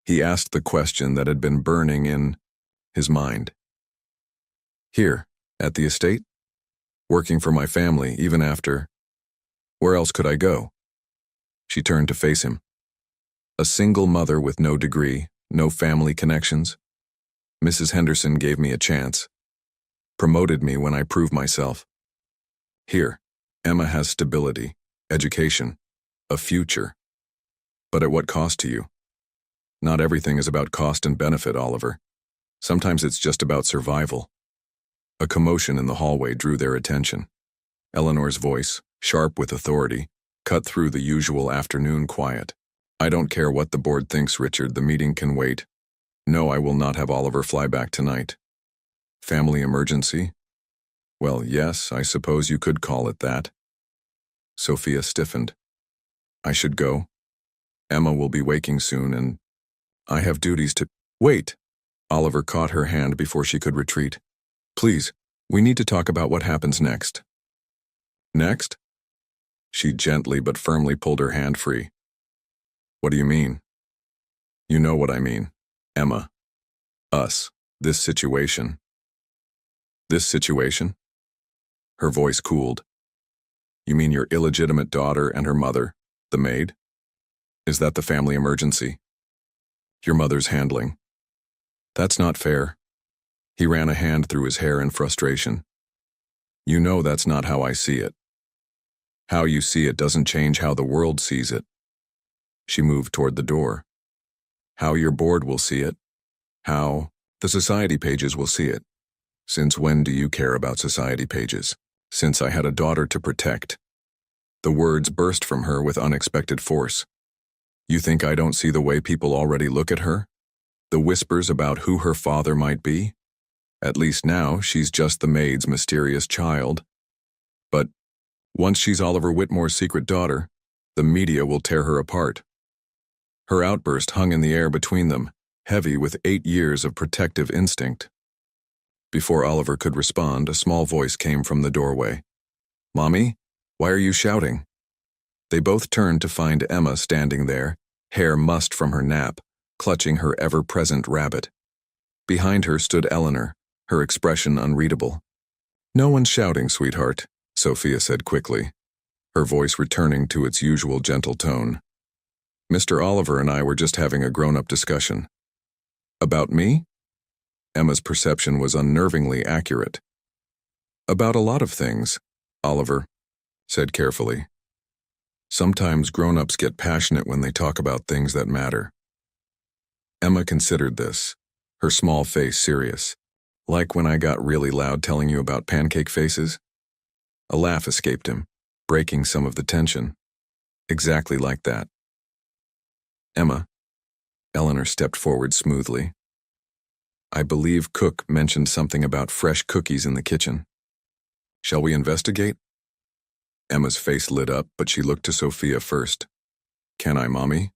He asked the question that had been burning in his mind. Here, at the estate? Working for my family, even after. Where else could I go? She turned to face him. A single mother with no degree, no family connections. Mrs. Henderson gave me a chance. Promoted me when I proved myself. Here, Emma has stability, education, a future. But at what cost to you? Not everything is about cost and benefit, Oliver. Sometimes it's just about survival. A commotion in the hallway drew their attention. Eleanor's voice, sharp with authority, cut through the usual afternoon quiet. I don't care what the board thinks, Richard. The meeting can wait. No, I will not have Oliver fly back tonight. Family emergency? Well, yes, I suppose you could call it that. Sophia stiffened. I should go. Emma will be waking soon, and I have duties to— Wait! Oliver caught her hand before she could retreat. Please, we need to talk about what happens next. Next? She gently but firmly pulled her hand free. What do you mean? You know what I mean. Emma. Us. This situation. This situation? Her voice cooled. You mean your illegitimate daughter and her mother, the maid? Is that the family emergency? Your mother's handling. That's not fair. He ran a hand through his hair in frustration. You know that's not how I see it. How you see it doesn't change how the world sees it. She moved toward the door. How your board will see it. How the society pages will see it. Since when do you care about society pages? Since I had a daughter to protect. The words burst from her with unexpected force. You think I don't see the way people already look at her? The whispers about who her father might be? At least now she's just the maid's mysterious child. But once she's Oliver Whitmore's secret daughter, the media will tear her apart. Her outburst hung in the air between them, heavy with 8 years of protective instinct. Before Oliver could respond, a small voice came from the doorway. Mommy, why are you shouting? They both turned to find Emma standing there, hair mussed from her nap, clutching her ever-present rabbit. Behind her stood Eleanor, her expression unreadable. No one's shouting, sweetheart, Sophia said quickly, her voice returning to its usual gentle tone. Mr. Oliver and I were just having a grown-up discussion. About me? Emma's perception was unnervingly accurate. About a lot of things, Oliver said carefully. Sometimes grown-ups get passionate when they talk about things that matter. Emma considered this, her small face serious. Like when I got really loud telling you about pancake faces? A laugh escaped him, breaking some of the tension. Exactly like that. Emma. Eleanor stepped forward smoothly. I believe Cook mentioned something about fresh cookies in the kitchen. Shall we investigate? Emma's face lit up, but she looked to Sophia first. Can I, Mommy?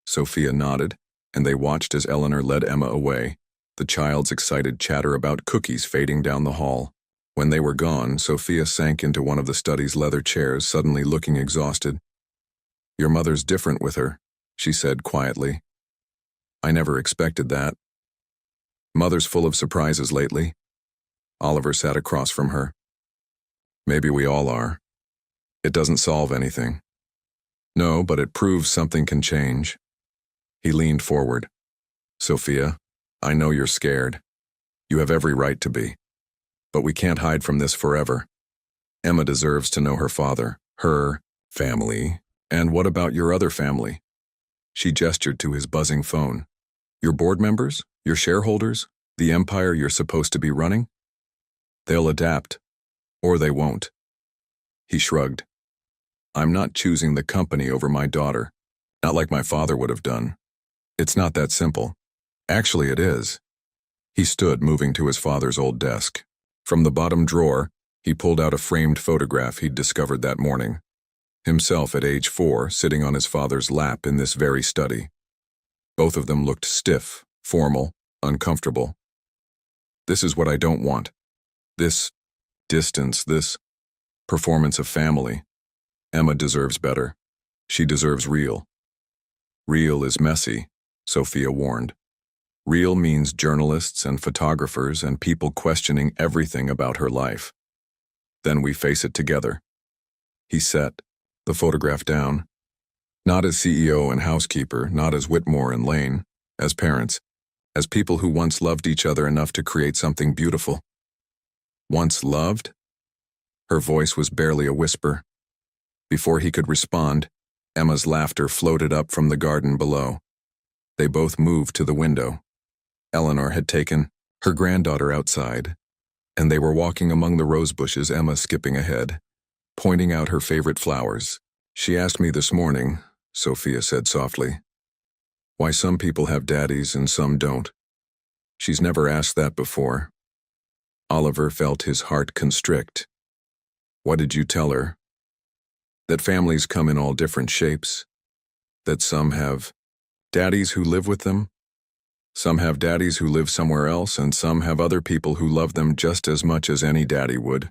Sophia nodded, and they watched as Eleanor led Emma away, the child's excited chatter about cookies fading down the hall. When they were gone, Sophia sank into one of the study's leather chairs, suddenly looking exhausted. Your mother's different with her, she said quietly. I never expected that. Mother's full of surprises lately. Oliver sat across from her. Maybe we all are. It doesn't solve anything. No, but it proves something can change. He leaned forward. Sophia, I know you're scared. You have every right to be. But we can't hide from this forever. Emma deserves to know her father, her Family? And what about your other family? She gestured to his buzzing phone. Your board members? Your shareholders? The empire you're supposed to be running? They'll adapt. Or they won't. He shrugged. I'm not choosing the company over my daughter. Not like my father would have done. It's not that simple. Actually, it is. He stood, moving to his father's old desk. From the bottom drawer, he pulled out a framed photograph he'd discovered that morning. Himself at age 4, sitting on his father's lap in this very study. Both of them looked stiff, formal, uncomfortable. This is what I don't want. This distance, this performance of family. Emma deserves better. She deserves real. Real is messy, Sophia warned. Real means journalists and photographers and people questioning everything about her life. Then we face it together. He set the photograph down. Not as CEO and housekeeper, not as Whitmore and Lane, as parents, as people who once loved each other enough to create something beautiful. Once loved? Her voice was barely a whisper. Before he could respond, Emma's laughter floated up from the garden below. They both moved to the window. Eleanor had taken her granddaughter outside, and they were walking among the rose bushes, Emma skipping ahead, pointing out her favorite flowers. She asked me this morning, Sophia said softly, why some people have daddies and some don't. She's never asked that before. Oliver felt his heart constrict. What did you tell her? That families come in all different shapes. That some have daddies who live with them. Some have daddies who live somewhere else, and some have other people who love them just as much as any daddy would.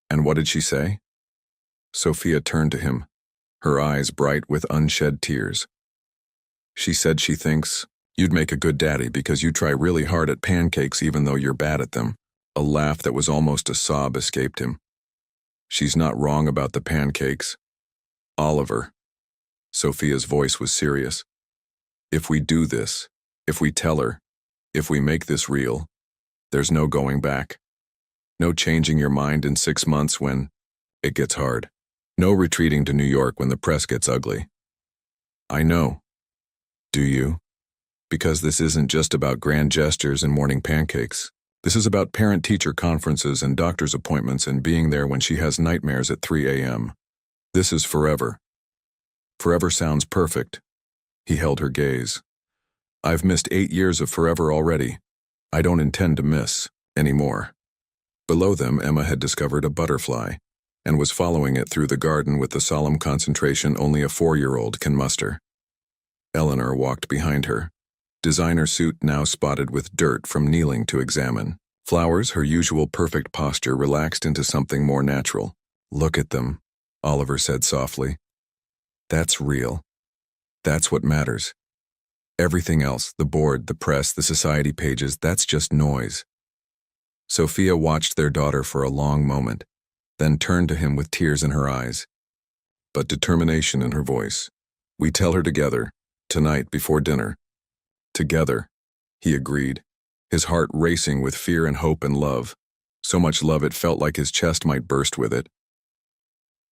And what did she say? Sophia turned to him, her eyes bright with unshed tears. She said she thinks you'd make a good daddy because you try really hard at pancakes even though you're bad at them. A laugh that was almost a sob escaped him. She's not wrong about the pancakes. Oliver. Sophia's voice was serious. If we do this, if we tell her, if we make this real, there's no going back. No changing your mind in 6 months when it gets hard. No retreating to New York when the press gets ugly. I know. Do you? Because this isn't just about grand gestures and morning pancakes. This is about parent-teacher conferences and doctor's appointments and being there when she has nightmares at 3 a.m. This is forever. Forever sounds perfect. He held her gaze. I've missed 8 years of forever already. I don't intend to miss anymore. Below them, Emma had discovered a butterfly and was following it through the garden with the solemn concentration only a 4-year-old can muster. Eleanor walked behind her, designer suit now spotted with dirt from kneeling to examine. Flowers, her usual perfect posture, relaxed into something more natural. Look at them, Oliver said softly. That's real. That's what matters. Everything else, the board, the press, the society pages, that's just noise. Sophia watched their daughter for a long moment, then turned to him with tears in her eyes, but determination in her voice. We tell her together, tonight before dinner. Together, he agreed, his heart racing with fear and hope and love, so much love it felt like his chest might burst with it.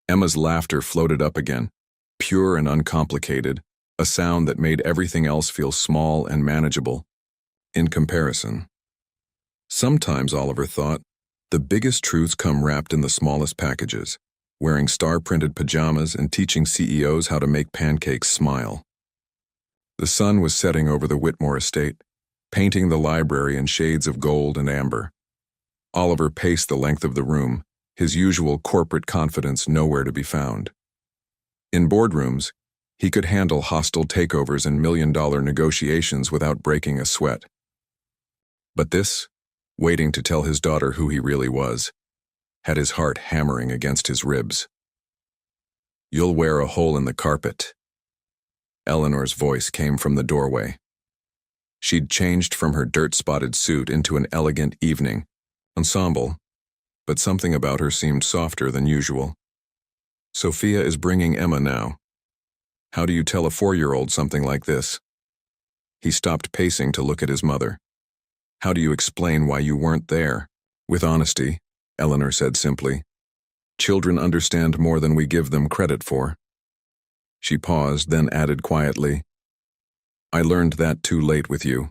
Emma's laughter floated up again, pure and uncomplicated, a sound that made everything else feel small and manageable, in comparison. Sometimes, Oliver thought, the biggest truths come wrapped in the smallest packages, wearing star-printed pajamas and teaching CEOs how to make pancakes smile. The sun was setting over the Whitmore estate, painting the library in shades of gold and amber. Oliver paced the length of the room, his usual corporate confidence nowhere to be found. In boardrooms, he could handle hostile takeovers and million-dollar negotiations without breaking a sweat. But this, waiting to tell his daughter who he really was, had his heart hammering against his ribs. You'll wear a hole in the carpet. Eleanor's voice came from the doorway. She'd changed from her dirt-spotted suit into an elegant evening ensemble, but something about her seemed softer than usual. Sophia is bringing Emma now. How do you tell a 4-year-old something like this? He stopped pacing to look at his mother. How do you explain why you weren't there? With honesty, Eleanor said simply. Children understand more than we give them credit for. She paused, then added quietly, I learned that too late with you.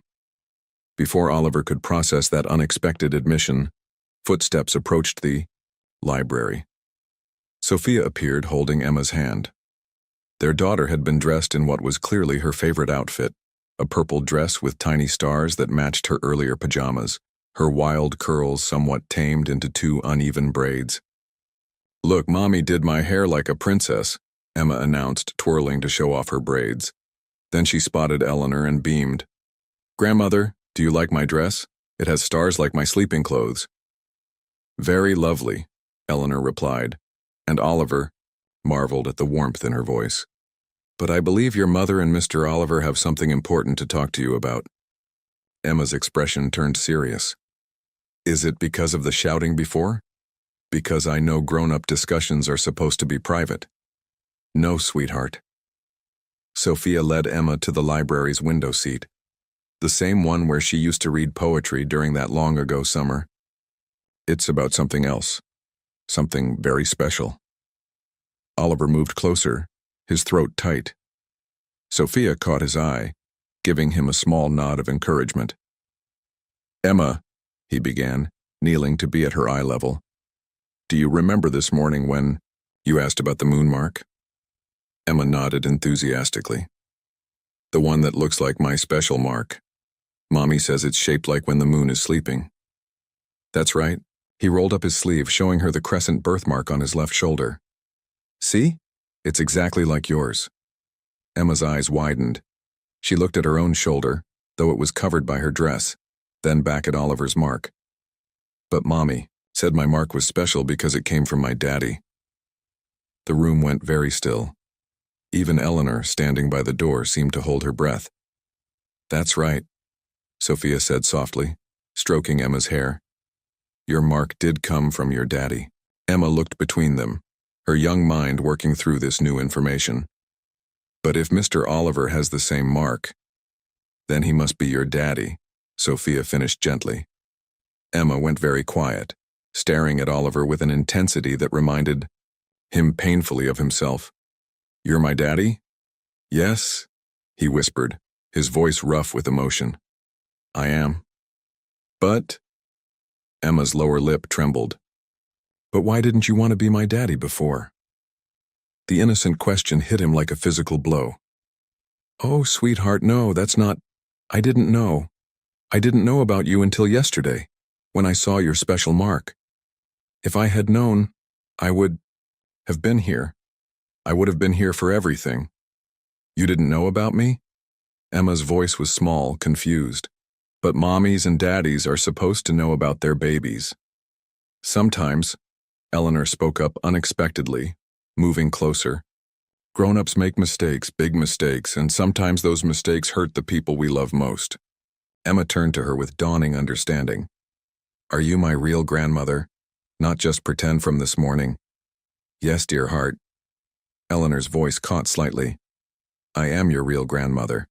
Before Oliver could process that unexpected admission, footsteps approached the library. Sophia appeared holding Emma's hand. Their daughter had been dressed in what was clearly her favorite outfit, a purple dress with tiny stars that matched her earlier pajamas, her wild curls somewhat tamed into two uneven braids. Look, Mommy did my hair like a princess, Emma announced, twirling to show off her braids. Then she spotted Eleanor and beamed. Grandmother, do you like my dress? It has stars like my sleeping clothes. Very lovely, Eleanor replied, and Oliver marveled at the warmth in her voice. But I believe your mother and Mr. Oliver have something important to talk to you about. Emma's expression turned serious. Is it because of the shouting before? Because I know grown-up discussions are supposed to be private. No, sweetheart. Sophia led Emma to the library's window seat, the same one where she used to read poetry during that long-ago summer. It's about something else, something very special. Oliver moved closer, his throat tight. Sophia caught his eye, giving him a small nod of encouragement. Emma, he began, kneeling to be at her eye level. Do you remember this morning when you asked about the moon mark? Emma nodded enthusiastically. The one that looks like my special mark. Mommy says it's shaped like when the moon is sleeping. That's right. He rolled up his sleeve, showing her the crescent birthmark on his left shoulder. See? It's exactly like yours. Emma's eyes widened. She looked at her own shoulder, though it was covered by her dress, then back at Oliver's mark. But Mommy said my mark was special because it came from my daddy. The room went very still. Even Eleanor, standing by the door, seemed to hold her breath. That's right, Sophia said softly, stroking Emma's hair. Your mark did come from your daddy. Emma looked between them, her young mind working through this new information. But if Mr. Oliver has the same mark, then he must be your daddy, Sophia finished gently. Emma went very quiet, staring at Oliver with an intensity that reminded him painfully of himself. You're my daddy? Yes, he whispered, his voice rough with emotion. I am. But... Emma's lower lip trembled. But why didn't you want to be my daddy before? The innocent question hit him like a physical blow. Oh, sweetheart, no, that's not... I didn't know. I didn't know about you until yesterday, when I saw your special mark. If I had known, I would have been here. I would have been here for everything. You didn't know about me? Emma's voice was small, confused. But mommies and daddies are supposed to know about their babies. Sometimes, Eleanor spoke up unexpectedly, moving closer. Grown-ups make mistakes, big mistakes, and sometimes those mistakes hurt the people we love most. Emma turned to her with dawning understanding. Are you my real grandmother? Not just pretend from this morning? Yes, dear heart. Eleanor's voice caught slightly. I am your real grandmother.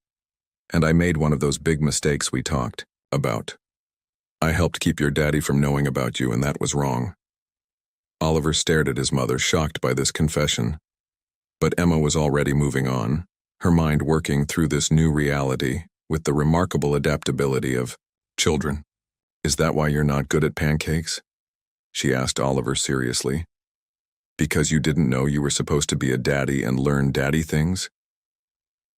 And I made one of those big mistakes we talked about. I helped keep your daddy from knowing about you, and that was wrong. Oliver stared at his mother, shocked by this confession. But Emma was already moving on, her mind working through this new reality with the remarkable adaptability of children. Is that why you're not good at pancakes? She asked Oliver seriously. Because you didn't know you were supposed to be a daddy and learn daddy things?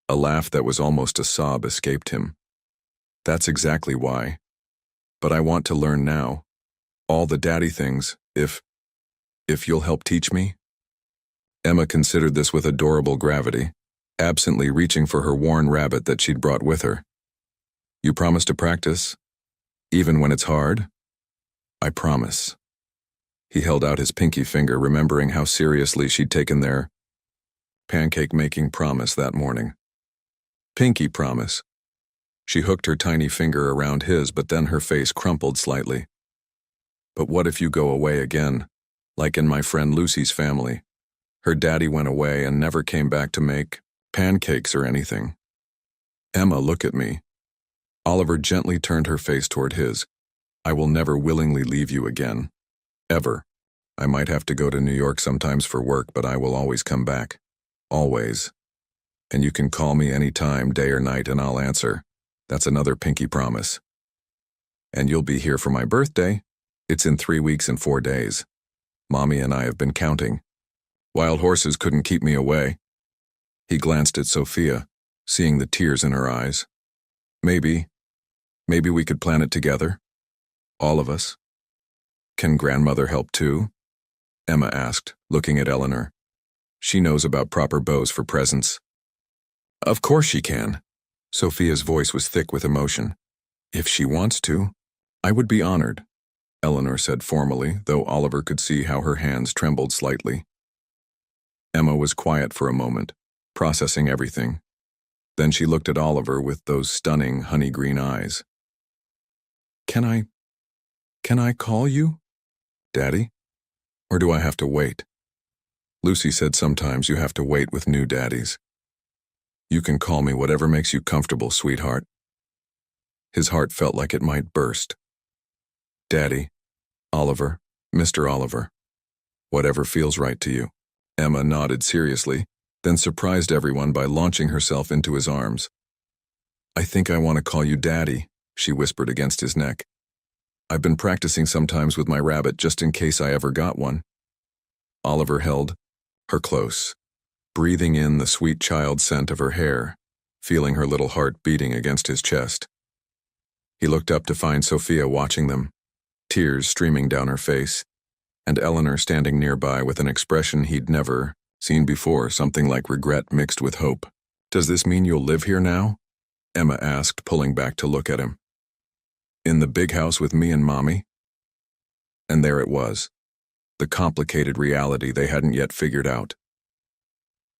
A laugh that was almost a sob escaped him. That's exactly why. But I want to learn now. All the daddy things, if you'll help teach me? Emma considered this with adorable gravity, absently reaching for her worn rabbit that she'd brought with her. You promise to practice? Even when it's hard? I promise. He held out his pinky finger, remembering how seriously she'd taken their pancake-making promise that morning. Pinky promise. She hooked her tiny finger around his, but then her face crumpled slightly. But what if you go away again, like in my friend Lucy's family? Her daddy went away and never came back to make pancakes or anything. Emma, look at me. Oliver gently turned her face toward his. I will never willingly leave you again. Ever. I might have to go to New York sometimes for work, but I will always come back. Always. And you can call me any time, day or night, and I'll answer. That's another pinky promise. And you'll be here for my birthday. It's in 3 weeks and 4 days. Mommy and I have been counting. Wild horses couldn't keep me away. He glanced at Sophia, seeing the tears in her eyes. Maybe we could plan it together. All of us. Can grandmother help too? Emma asked, looking at Eleanor. She knows about proper bows for presents. Of course she can. Sophia's voice was thick with emotion. If she wants to, I would be honored, Eleanor said formally, though Oliver could see how her hands trembled slightly. Emma was quiet for a moment, processing everything. Then she looked at Oliver with those stunning honey-green eyes. Can I call you, Daddy? Or do I have to wait? Lucy said sometimes you have to wait with new daddies. You can call me whatever makes you comfortable, sweetheart. His heart felt like it might burst. Daddy, Oliver, Mr. Oliver. Whatever feels right to you. Emma nodded seriously, then surprised everyone by launching herself into his arms. I think I want to call you Daddy, she whispered against his neck. I've been practicing sometimes with my rabbit just in case I ever got one. Oliver held her close, breathing in the sweet child scent of her hair, feeling her little heart beating against his chest. He looked up to find Sophia watching them, tears streaming down her face, and Eleanor standing nearby with an expression he'd never seen before, something like regret mixed with hope. Does this mean you'll live here now? Emma asked, pulling back to look at him. In the big house with me and Mommy? And there it was, the complicated reality they hadn't yet figured out.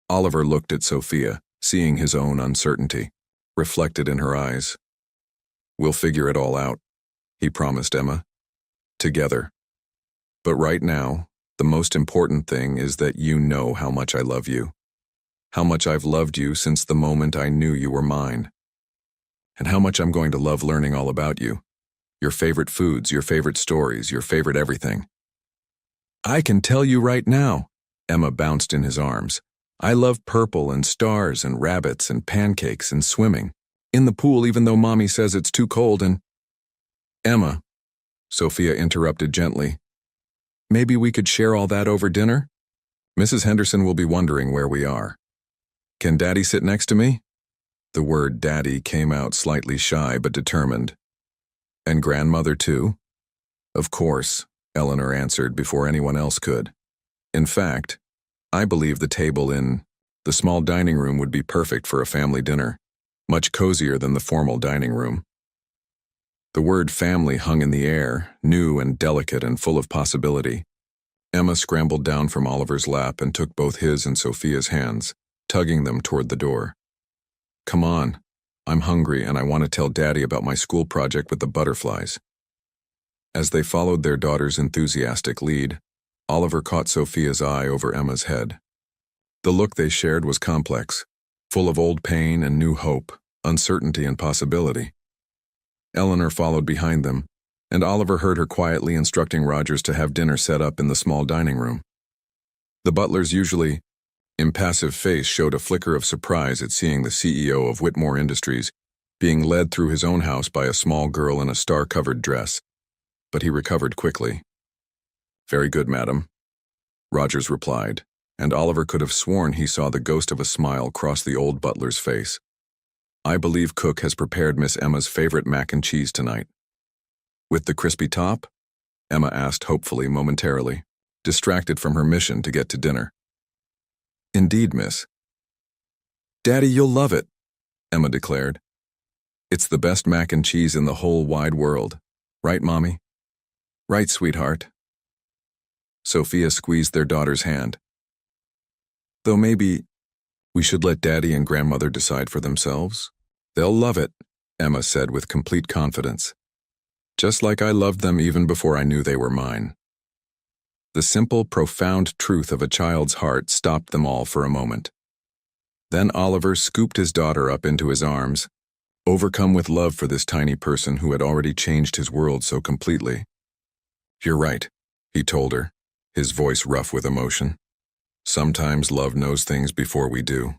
Oliver looked at Sophia, seeing his own uncertainty, reflected in her eyes. We'll figure it all out, he promised Emma. Together. But right now, the most important thing is that you know how much I love you. How much I've loved you since the moment I knew you were mine. And how much I'm going to love learning all about you. Your favorite foods, your favorite stories, your favorite everything. I can tell you right now, Emma bounced in his arms. I love purple and stars and rabbits and pancakes and swimming. In the pool even though Mommy says it's too cold and… Emma, Sophia interrupted gently. Maybe we could share all that over dinner? Mrs. Henderson will be wondering where we are. Can Daddy sit next to me? The word Daddy came out slightly shy but determined. And grandmother too? Of course, Eleanor answered before anyone else could. In fact, I believe the table in the small dining room would be perfect for a family dinner, much cozier than the formal dining room. The word family hung in the air, new and delicate and full of possibility. Emma scrambled down from Oliver's lap and took both his and Sophia's hands, tugging them toward the door. Come on, I'm hungry and I want to tell Daddy about my school project with the butterflies. As they followed their daughter's enthusiastic lead, Oliver caught Sophia's eye over Emma's head. The look they shared was complex, full of old pain and new hope, uncertainty and possibility. Eleanor followed behind them, and Oliver heard her quietly instructing Rogers to have dinner set up in the small dining room. The butler's usually impassive face showed a flicker of surprise at seeing the CEO of Whitmore Industries being led through his own house by a small girl in a star-covered dress, but he recovered quickly. Very good, madam, Rogers replied, and Oliver could have sworn he saw the ghost of a smile cross the old butler's face. I believe Cook has prepared Miss Emma's favorite mac and cheese tonight. With the crispy top? Emma asked hopefully momentarily, distracted from her mission to get to dinner. Indeed, miss. Daddy, you'll love it, Emma declared. It's the best mac and cheese in the whole wide world. Right, Mommy? Right, sweetheart. Sophia squeezed their daughter's hand. Though maybe we should let Daddy and Grandmother decide for themselves. They'll love it, Emma said with complete confidence. Just like I loved them even before I knew they were mine. The simple, profound truth of a child's heart stopped them all for a moment. Then Oliver scooped his daughter up into his arms, overcome with love for this tiny person who had already changed his world so completely. You're right, he told her, his voice rough with emotion. Sometimes love knows things before we do.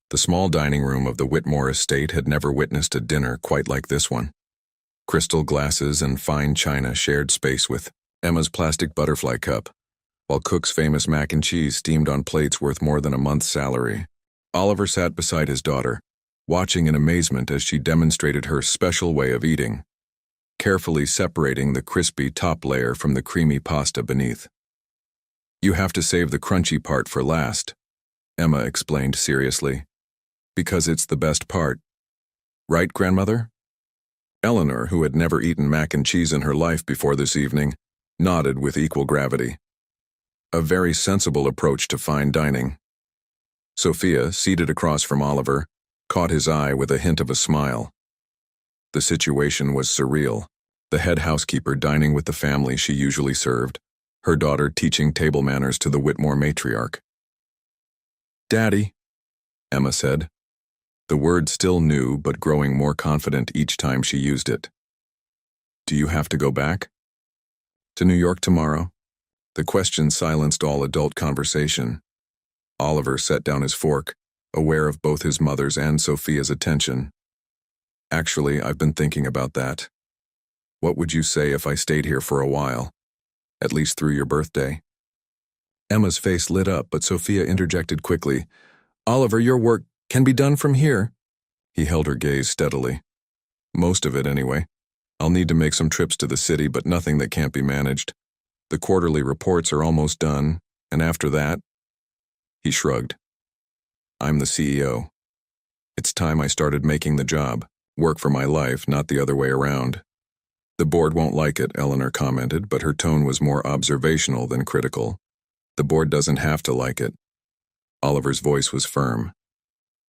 The small dining room of the Whitmore estate had never witnessed a dinner quite like this one. Crystal glasses and fine china shared space with Emma's plastic butterfly cup, while Cook's famous mac and cheese steamed on plates worth more than a month's salary. Oliver sat beside his daughter, watching in amazement as she demonstrated her special way of eating, carefully separating the crispy top layer from the creamy pasta beneath. "You have to save the crunchy part for last," Emma explained seriously, "because it's the best part. Right, grandmother?" Eleanor, who had never eaten mac and cheese in her life before this evening, nodded with equal gravity. A very sensible approach to fine dining. Sophia, seated across from Oliver, caught his eye with a hint of a smile. The situation was surreal. The head housekeeper dining with the family she usually served, her daughter teaching table manners to the Whitmore matriarch. "Daddy," Emma said, the word still new but growing more confident each time she used it. "Do you have to go back? To New York tomorrow?" The question silenced all adult conversation. Oliver set down his fork, aware of both his mother's and Sophia's attention. "Actually, I've been thinking about that. What would you say if I stayed here for a while? At least through your birthday?" Emma's face lit up, but Sophia interjected quickly. "Oliver, your work can be done from here." He held her gaze steadily. "Most of it, anyway. I'll need to make some trips to the city, but nothing that can't be managed. The quarterly reports are almost done, and after that..." He shrugged. "I'm the CEO. It's time I started making the job. Work for my life, not the other way around." "The board won't like it," Eleanor commented, but her tone was more observational than critical. "The board doesn't have to like it." Oliver's voice was firm.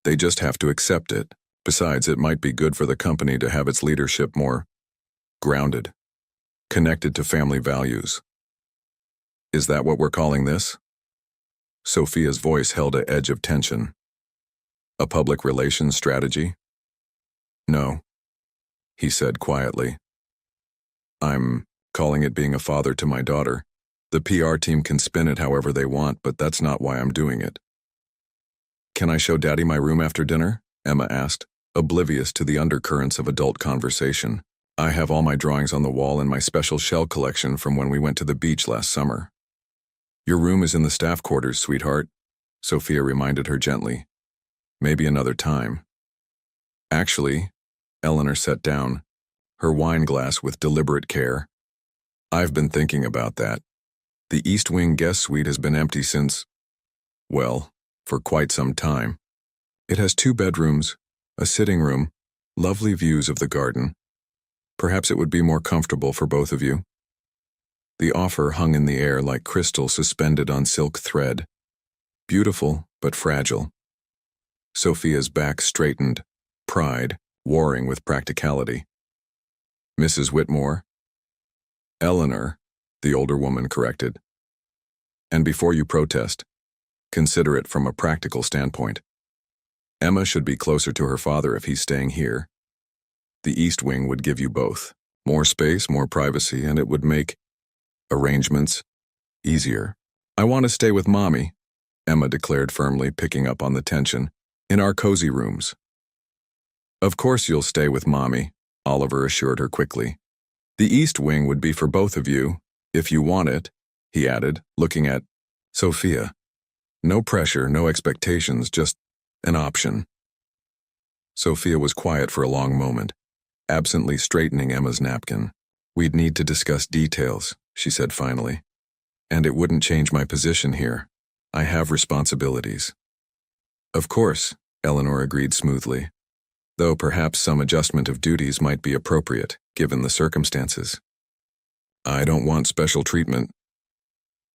"They just have to accept it. Besides, it might be good for the company to have its leadership more grounded, connected to family values." "Is that what we're calling this?" Sophia's voice held an edge of tension. "A public relations strategy?" "No," he said quietly. "I'm calling it being a father to my daughter. The PR team can spin it however they want, but that's not why I'm doing it." "Can I show Daddy my room after dinner?" Emma asked, oblivious to the undercurrents of adult conversation. "I have all my drawings on the wall in my special shell collection from when we went to the beach last summer." "Your room is in the staff quarters, sweetheart," Sophia reminded her gently. "Maybe another time." "Actually," Eleanor set down, her wine glass with deliberate care, "I've been thinking about that. The East Wing guest suite has been empty since, well, for quite some time. It has 2 bedrooms, a sitting room, lovely views of the garden. Perhaps it would be more comfortable for both of you." The offer hung in the air like crystal suspended on silk thread. Beautiful, but fragile. Sophia's back straightened, pride warring with practicality. "Mrs. Whitmore?" "Eleanor," the older woman corrected. "And before you protest, consider it from a practical standpoint. Emma should be closer to her father if he's staying here. The East Wing would give you both. More space, more privacy, and it would make arrangements easier." "I want to stay with Mommy," Emma declared firmly, picking up on the tension, "in our cozy rooms." "Of course you'll stay with Mommy," Oliver assured her quickly. "The East Wing would be for both of you, if you want it," he added, looking at Sophia. "No pressure, no expectations, just an option." Sophia was quiet for a long moment, absently straightening Emma's napkin. "We'd need to discuss details," she said finally. "And it wouldn't change my position here. I have responsibilities." "Of course," Eleanor agreed smoothly, "though perhaps some adjustment of duties might be appropriate, given the circumstances." "I don't want special treatment."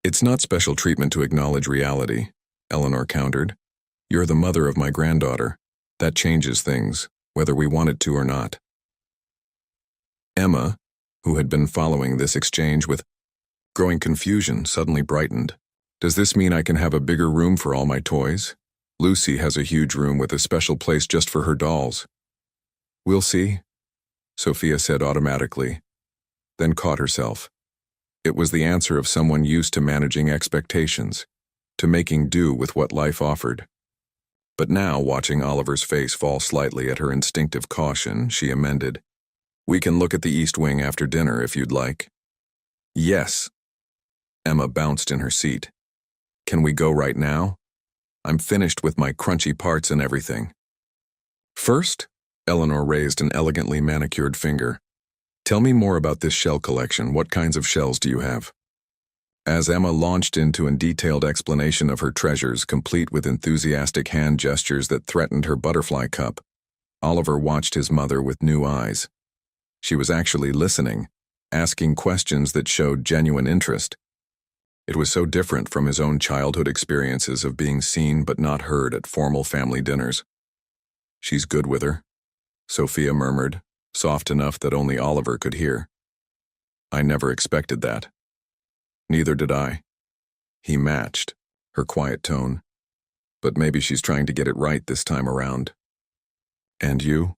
"It's not special treatment to acknowledge reality," Eleanor countered. "You're the mother of my granddaughter. That changes things, whether we want it to or not." Emma, who had been following this exchange with growing confusion, suddenly brightened. "Does this mean I can have a bigger room for all my toys? Lucy has a huge room with a special place just for her dolls." "We'll see," Sophia said automatically, then caught herself. It was the answer of someone used to managing expectations, to making do with what life offered. But now, watching Oliver's face fall slightly at her instinctive caution, she amended, "We can look at the East Wing after dinner if you'd like." "Yes." Emma bounced in her seat. "Can we go right now? I'm finished with my crunchy parts and everything." "First," Eleanor raised an elegantly manicured finger, "tell me more about this shell collection. What kinds of shells do you have?" As Emma launched into a detailed explanation of her treasures, complete with enthusiastic hand gestures that threatened her butterfly cup, Oliver watched his mother with new eyes. She was actually listening, asking questions that showed genuine interest. It was so different from his own childhood experiences of being seen but not heard at formal family dinners. "She's good with her," Sophia murmured, soft enough that only Oliver could hear. "I never expected that." "Neither did I." He matched, her quiet tone. "But maybe she's trying to get it right this time around." "And you?"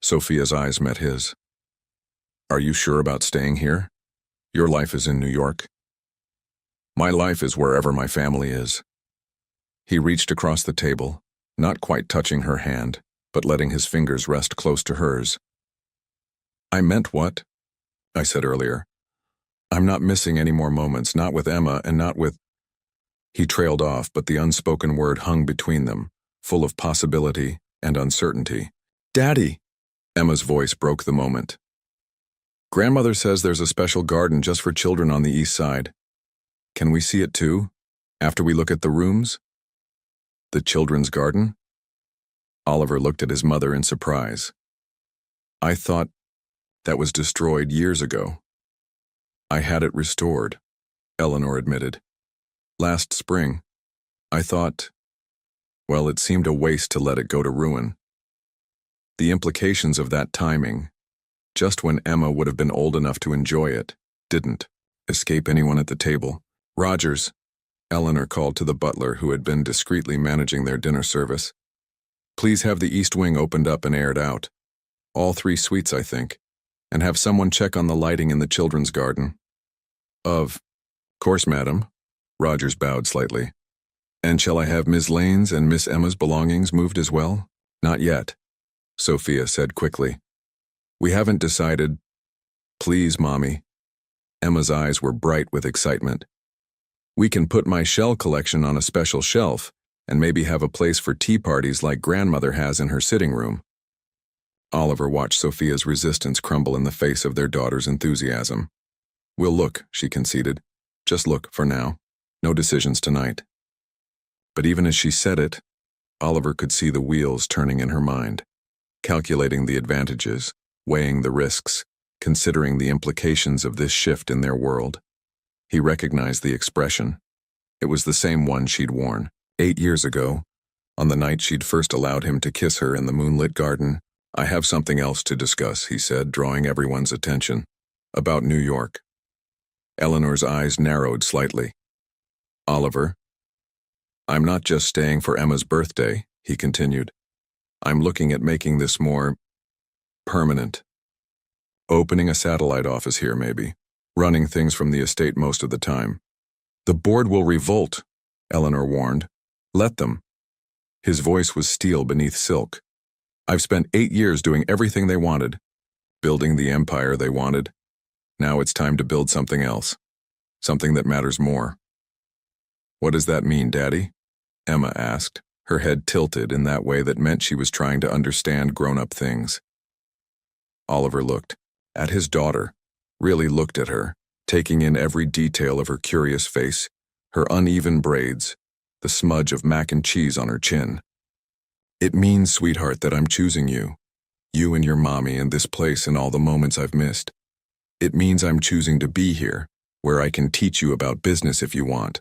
Sophia's eyes met his. "Are you sure about staying here? Your life is in New York." "My life is wherever my family is." He reached across the table, not quite touching her hand, but letting his fingers rest close to hers. "I meant what I said earlier. I'm not missing any more moments, not with Emma and not with—" He trailed off, but the unspoken word hung between them, full of possibility and uncertainty. "Daddy!" Emma's voice broke the moment. "Grandmother says there's a special garden just for children on the east side. Can we see it too, after we look at the rooms?" "The children's garden?" Oliver looked at his mother in surprise. "I thought that was destroyed years ago." "I had it restored," Eleanor admitted. "Last spring. I thought, well, it seemed a waste to let it go to ruin." The implications of that timing, just when Emma would have been old enough to enjoy it, didn't escape anyone at the table. "Rogers," Eleanor called to the butler who had been discreetly managing their dinner service, "please have the East Wing opened up and aired out. All 3 suites, I think. And have someone check on the lighting in the children's garden." "Of course, madam." Rogers bowed slightly. "And shall I have Miss Lane's and Miss Emma's belongings moved as well?" "Not yet," Sophia said quickly. "We haven't decided—" "Please, Mommy." Emma's eyes were bright with excitement. "We can put my shell collection on a special shelf and maybe have a place for tea parties like Grandmother has in her sitting room." Oliver watched Sophia's resistance crumble in the face of their daughter's enthusiasm. "We'll look," she conceded. "Just look, for now. No decisions tonight." But even as she said it, Oliver could see the wheels turning in her mind, calculating the advantages, weighing the risks, considering the implications of this shift in their world. He recognized the expression. It was the same one she'd worn 8 years ago, on the night she'd first allowed him to kiss her in the moonlit garden. "I have something else to discuss," he said, drawing everyone's attention. "About New York." Eleanor's eyes narrowed slightly. "Oliver, I'm not just staying for Emma's birthday," he continued. "I'm looking at making this more permanent. Opening a satellite office here, maybe. Running things from the estate most of the time." "The board will revolt," Eleanor warned. "Let them." His voice was steel beneath silk. "I've spent 8 years doing everything they wanted, building the empire they wanted. Now it's time to build something else, something that matters more." "What does that mean, Daddy?" Emma asked, her head tilted in that way that meant she was trying to understand grown-up things. Oliver looked at his daughter, really looked at her, taking in every detail of her curious face, her uneven braids, the smudge of mac and cheese on her chin. "It means, sweetheart, that I'm choosing you. You and your mommy and this place and all the moments I've missed. It means I'm choosing to be here, where I can teach you about business if you want,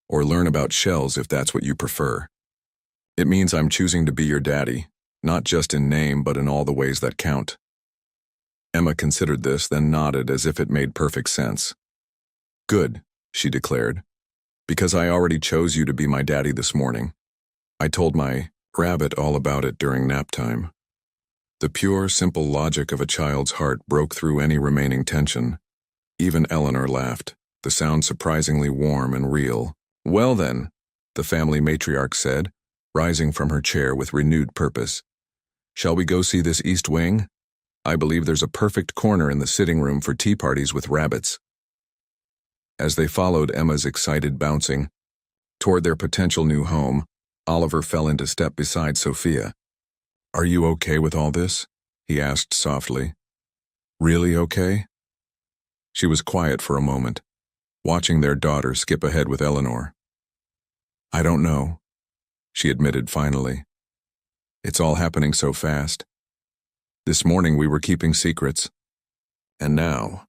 or learn about shells if that's what you prefer. It means I'm choosing to be your daddy, not just in name but in all the ways that count." Emma considered this, then nodded as if it made perfect sense. "Good," she declared, "because I already chose you to be my daddy this morning. I told my rabbit all about it during nap time." The pure, simple logic of a child's heart broke through any remaining tension. Even Eleanor laughed, the sound surprisingly warm and real. "Well then," the family matriarch said, rising from her chair with renewed purpose. "Shall we go see this east wing? I believe there's a perfect corner in the sitting room for tea parties with rabbits." As they followed Emma's excited bouncing toward their potential new home, Oliver fell into step beside Sophia. "Are you okay with all this?" he asked softly. "Really okay?" She was quiet for a moment, watching their daughter skip ahead with Eleanor. "I don't know," she admitted finally. "It's all happening so fast. This morning we were keeping secrets. And now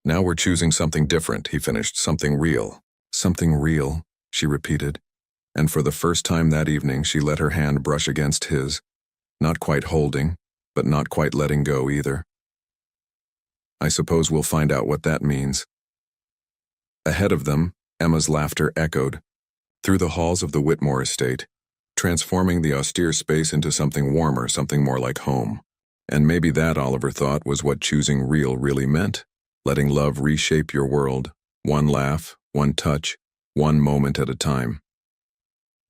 we're choosing something different," he finished. "Something real." "Something real," she repeated. And for the first time that evening she let her hand brush against his, not quite holding, but not quite letting go either. "I suppose we'll find out what that means." Ahead of them, Emma's laughter echoed through the halls of the Whitmore estate, transforming the austere space into something warmer, something more like home. And maybe that, Oliver thought, was what choosing real really meant, letting love reshape your world, one laugh, one touch, one moment at a time.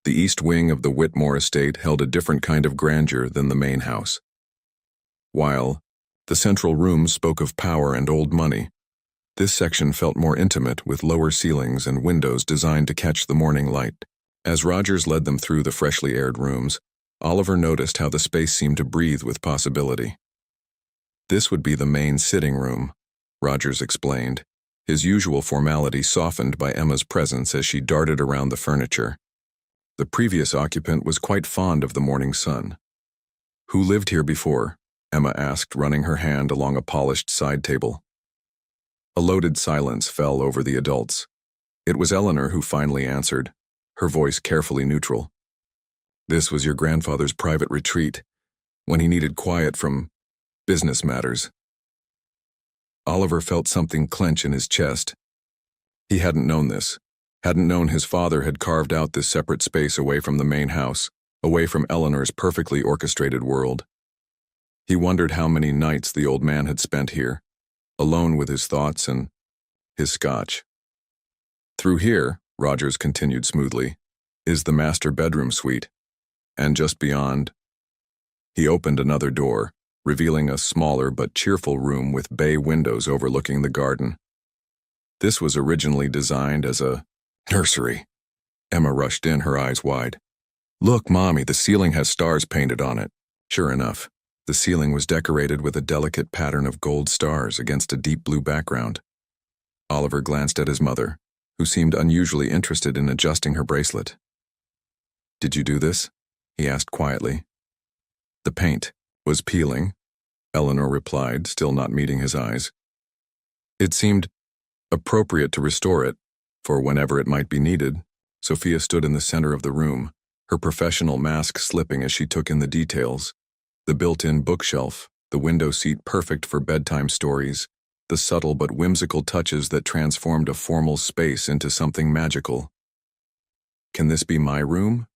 The east wing of the Whitmore estate held a different kind of grandeur than the main house. While the central room spoke of power and old money, this section felt more intimate, with lower ceilings and windows designed to catch the morning light. As Rogers led them through the freshly aired rooms, Oliver noticed how the space seemed to breathe with possibility. "This would be the main sitting room," Rogers explained, his usual formality softened by Emma's presence as she darted around the furniture. The previous occupant was quite fond of the morning sun. "Who lived here before?" Emma asked, running her hand along a polished side table. A loaded silence fell over the adults. It was Eleanor who finally answered, her voice carefully neutral. "This was your grandfather's private retreat, when he needed quiet from business matters." Oliver felt something clench in his chest. He hadn't known this, hadn't known his father had carved out this separate space away from the main house, away from Eleanor's perfectly orchestrated world. He wondered how many nights the old man had spent here, alone with his thoughts and his scotch. "Through here," Rogers continued smoothly, "is the master bedroom suite, and just beyond." He opened another door, revealing a smaller but cheerful room with bay windows overlooking the garden. This was originally designed as a nursery. Emma rushed in, her eyes wide. "Look, Mommy, the ceiling has stars painted on it." Sure enough, the ceiling was decorated with a delicate pattern of gold stars against a deep blue background. Oliver glanced at his mother, who seemed unusually interested in adjusting her bracelet. "Did you do this?" he asked quietly. "The paint was peeling," Eleanor replied, still not meeting his eyes. "It seemed appropriate to restore it, for whenever it might be needed." Sophia stood in the center of the room, her professional mask slipping as she took in the details. The built-in bookshelf, the window seat perfect for bedtime stories, the subtle but whimsical touches that transformed a formal space into something magical. "Can this be my room?"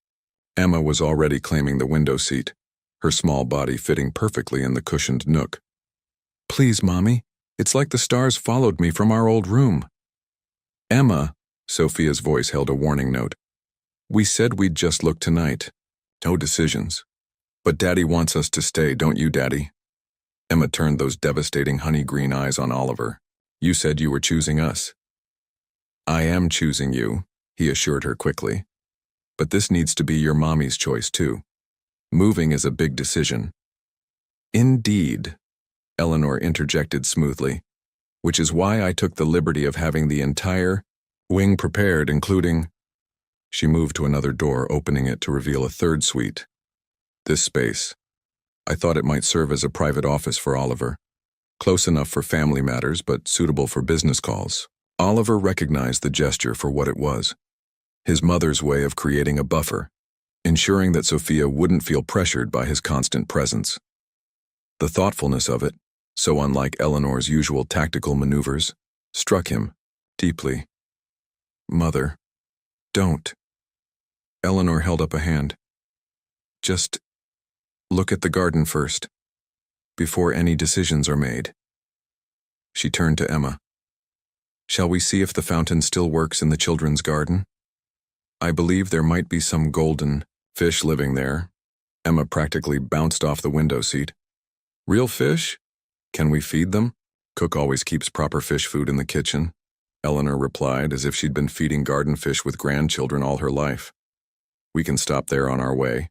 Emma was already claiming the window seat, her small body fitting perfectly in the cushioned nook. "Please, Mommy, it's like the stars followed me from our old room." "Emma," Sophia's voice held a warning note. "We said we'd just look tonight. No decisions. But Daddy wants us to stay, don't you, Daddy?" Emma turned those devastating honey-green eyes on Oliver. "You said you were choosing us." "I am choosing you," he assured her quickly. "But this needs to be your mommy's choice, too. Moving is a big decision." "Indeed," Eleanor interjected smoothly, "which is why I took the liberty of having the entire wing prepared, including—" She moved to another door, opening it to reveal a third suite. "This space. I thought it might serve as a private office for Oliver. Close enough for family matters, but suitable for business calls." Oliver recognized the gesture for what it was. His mother's way of creating a buffer, ensuring that Sophia wouldn't feel pressured by his constant presence. The thoughtfulness of it, so unlike Eleanor's usual tactical maneuvers, struck him deeply. "Mother, don't." Eleanor held up a hand. "Just look at the garden first, before any decisions are made." She turned to Emma. Shall we see if the fountain still works in the children's garden? I believe there might be some golden fish living there. Emma practically bounced off the window seat. Real fish? Can we feed them? Cook always keeps proper fish food in the kitchen, Eleanor replied, as if she'd been feeding garden fish with grandchildren all her life. We can stop there on our way.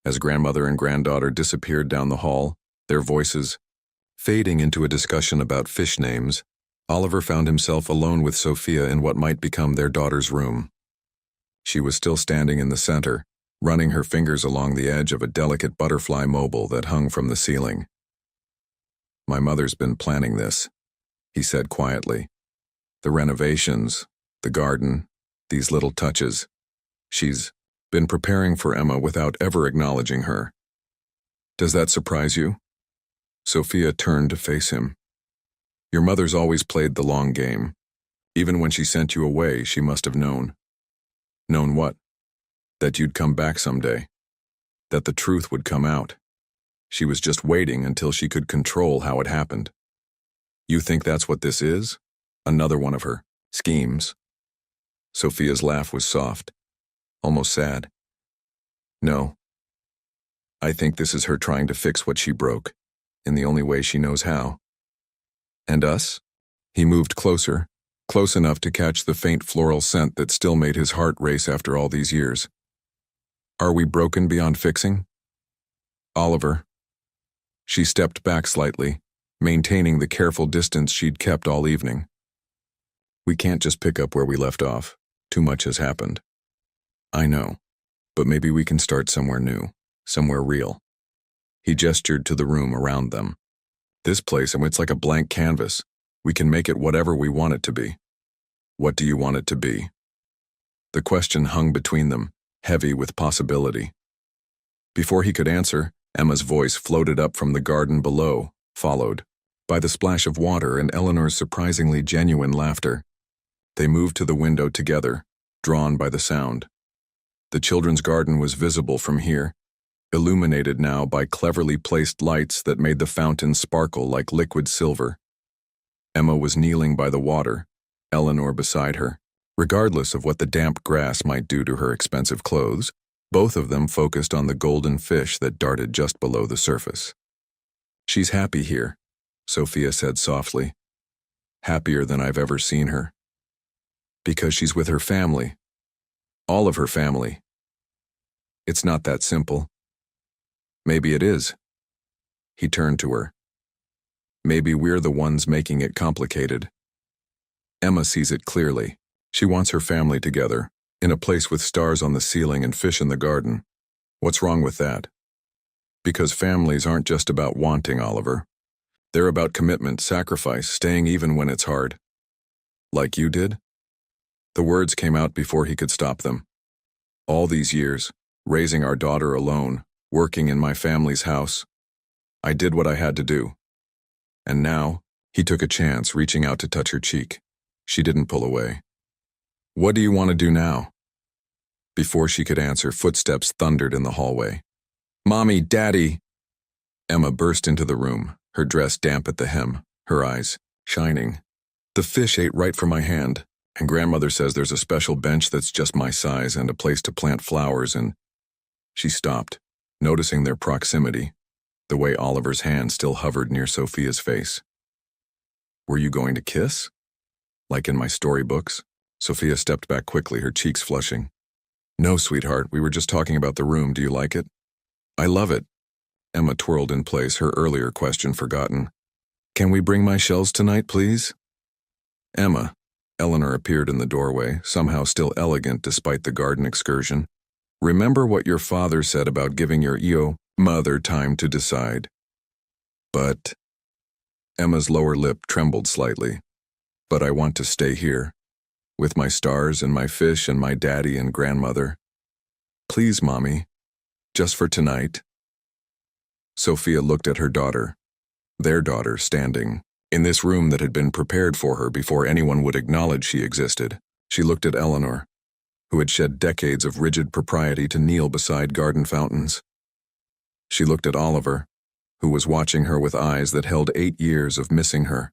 As grandmother and granddaughter disappeared down the hall, their voices fading into a discussion about fish names, Oliver found himself alone with Sophia in what might become their daughter's room. She was still standing in the center, running her fingers along the edge of a delicate butterfly mobile that hung from the ceiling. My mother's been planning this, he said quietly. The renovations, the garden, these little touches. She's been preparing for Emma without ever acknowledging her. Does that surprise you? Sophia turned to face him. Your mother's always played the long game. Even when she sent you away, she must have known. Known what? That you'd come back someday. That the truth would come out. She was just waiting until she could control how it happened. You think that's what this is? Another one of her schemes? Sophia's laugh was soft, almost sad. No. I think this is her trying to fix what she broke, in the only way she knows how. And us? He moved closer, close enough to catch the faint floral scent that still made his heart race after all these years. Are we broken beyond fixing? Oliver. She stepped back slightly, maintaining the careful distance she'd kept all evening. We can't just pick up where we left off. Too much has happened. I know, but maybe we can start somewhere new, somewhere real. He gestured to the room around them. This place, it's like a blank canvas. We can make it whatever we want it to be. What do you want it to be? The question hung between them, heavy with possibility. Before he could answer, Emma's voice floated up from the garden below, followed by the splash of water and Eleanor's surprisingly genuine laughter. They moved to the window together, drawn by the sound. The children's garden was visible from here, illuminated now by cleverly placed lights that made the fountain sparkle like liquid silver. Emma was kneeling by the water, Eleanor beside her. Regardless of what the damp grass might do to her expensive clothes, both of them focused on the golden fish that darted just below the surface. She's happy here, Sophia said softly. Happier than I've ever seen her. Because she's with her family. All of her family. It's not that simple. Maybe it is. He turned to her. Maybe we're the ones making it complicated. Emma sees it clearly. She wants her family together, in a place with stars on the ceiling and fish in the garden. What's wrong with that? Because families aren't just about wanting, Oliver. They're about commitment, sacrifice, staying even when it's hard. Like you did? The words came out before he could stop them. All these years, raising our daughter alone, working in my family's house. I did what I had to do. And now, he took a chance, reaching out to touch her cheek. She didn't pull away. What do you want to do now? Before she could answer, footsteps thundered in the hallway. Mommy, Daddy! Emma burst into the room, her dress damp at the hem, her eyes shining. The fish ate right from my hand, and grandmother says there's a special bench that's just my size and a place to plant flowers and... She stopped, noticing their proximity, the way Oliver's hand still hovered near Sophia's face. Were you going to kiss? Like in my storybooks? Sophia stepped back quickly, her cheeks flushing. No, sweetheart, we were just talking about the room. Do you like it? I love it. Emma twirled in place, her earlier question forgotten. Can we bring my shells tonight, please? Emma. Eleanor appeared in the doorway, somehow still elegant despite the garden excursion. Remember what your father said about giving your mother time to decide. But... Emma's lower lip trembled slightly. But I want to stay here, with my stars and my fish and my daddy and grandmother. Please, Mommy, just for tonight. Sophia looked at her daughter, their daughter standing, in this room that had been prepared for her before anyone would acknowledge she existed. She looked at Eleanor, who had shed decades of rigid propriety to kneel beside garden fountains. She looked at Oliver, who was watching her with eyes that held 8 years of missing her.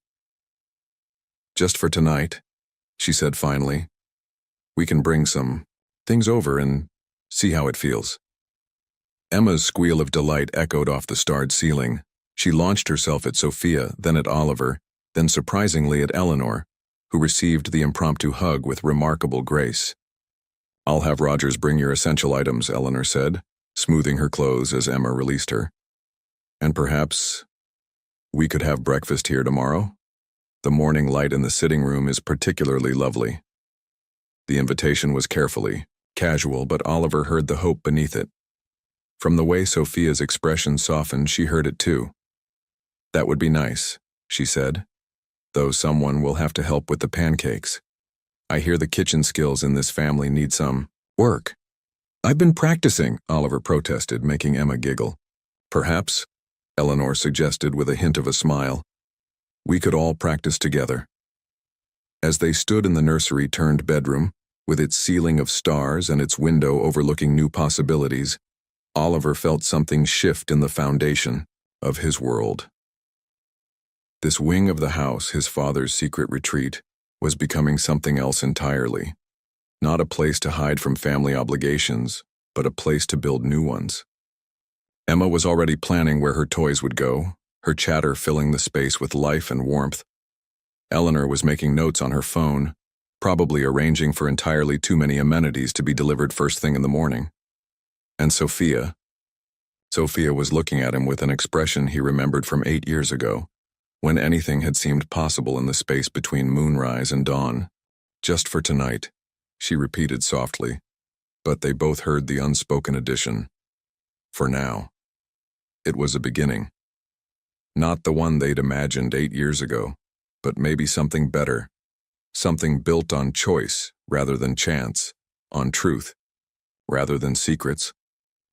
Just for tonight, she said finally. We can bring some things over and see how it feels. Emma's squeal of delight echoed off the starred ceiling. She launched herself at Sophia, then at Oliver, then surprisingly at Eleanor, who received the impromptu hug with remarkable grace. I'll have Rogers bring your essential items, Eleanor said, smoothing her clothes as Emma released her. And perhaps we could have breakfast here tomorrow? The morning light in the sitting room is particularly lovely. The invitation was carefully casual, but Oliver heard the hope beneath it. From the way Sophia's expression softened, she heard it too. That would be nice, she said, though someone will have to help with the pancakes. I hear the kitchen skills in this family need some work. I've been practicing, Oliver protested, making Emma giggle. Perhaps, Eleanor suggested with a hint of a smile, we could all practice together. As they stood in the nursery-turned bedroom, with its ceiling of stars and its window overlooking new possibilities, Oliver felt something shift in the foundation of his world. This wing of the house, his father's secret retreat, was becoming something else entirely. Not a place to hide from family obligations, but a place to build new ones. Emma was already planning where her toys would go, her chatter filling the space with life and warmth. Eleanor was making notes on her phone, probably arranging for entirely too many amenities to be delivered first thing in the morning. And Sophia was looking at him with an expression he remembered from 8 years ago, when anything had seemed possible in the space between moonrise and dawn. Just for tonight, she repeated softly, but they both heard the unspoken addition. For now. It was a beginning. Not the one they'd imagined 8 years ago, but maybe something better. Something built on choice rather than chance, on truth rather than secrets,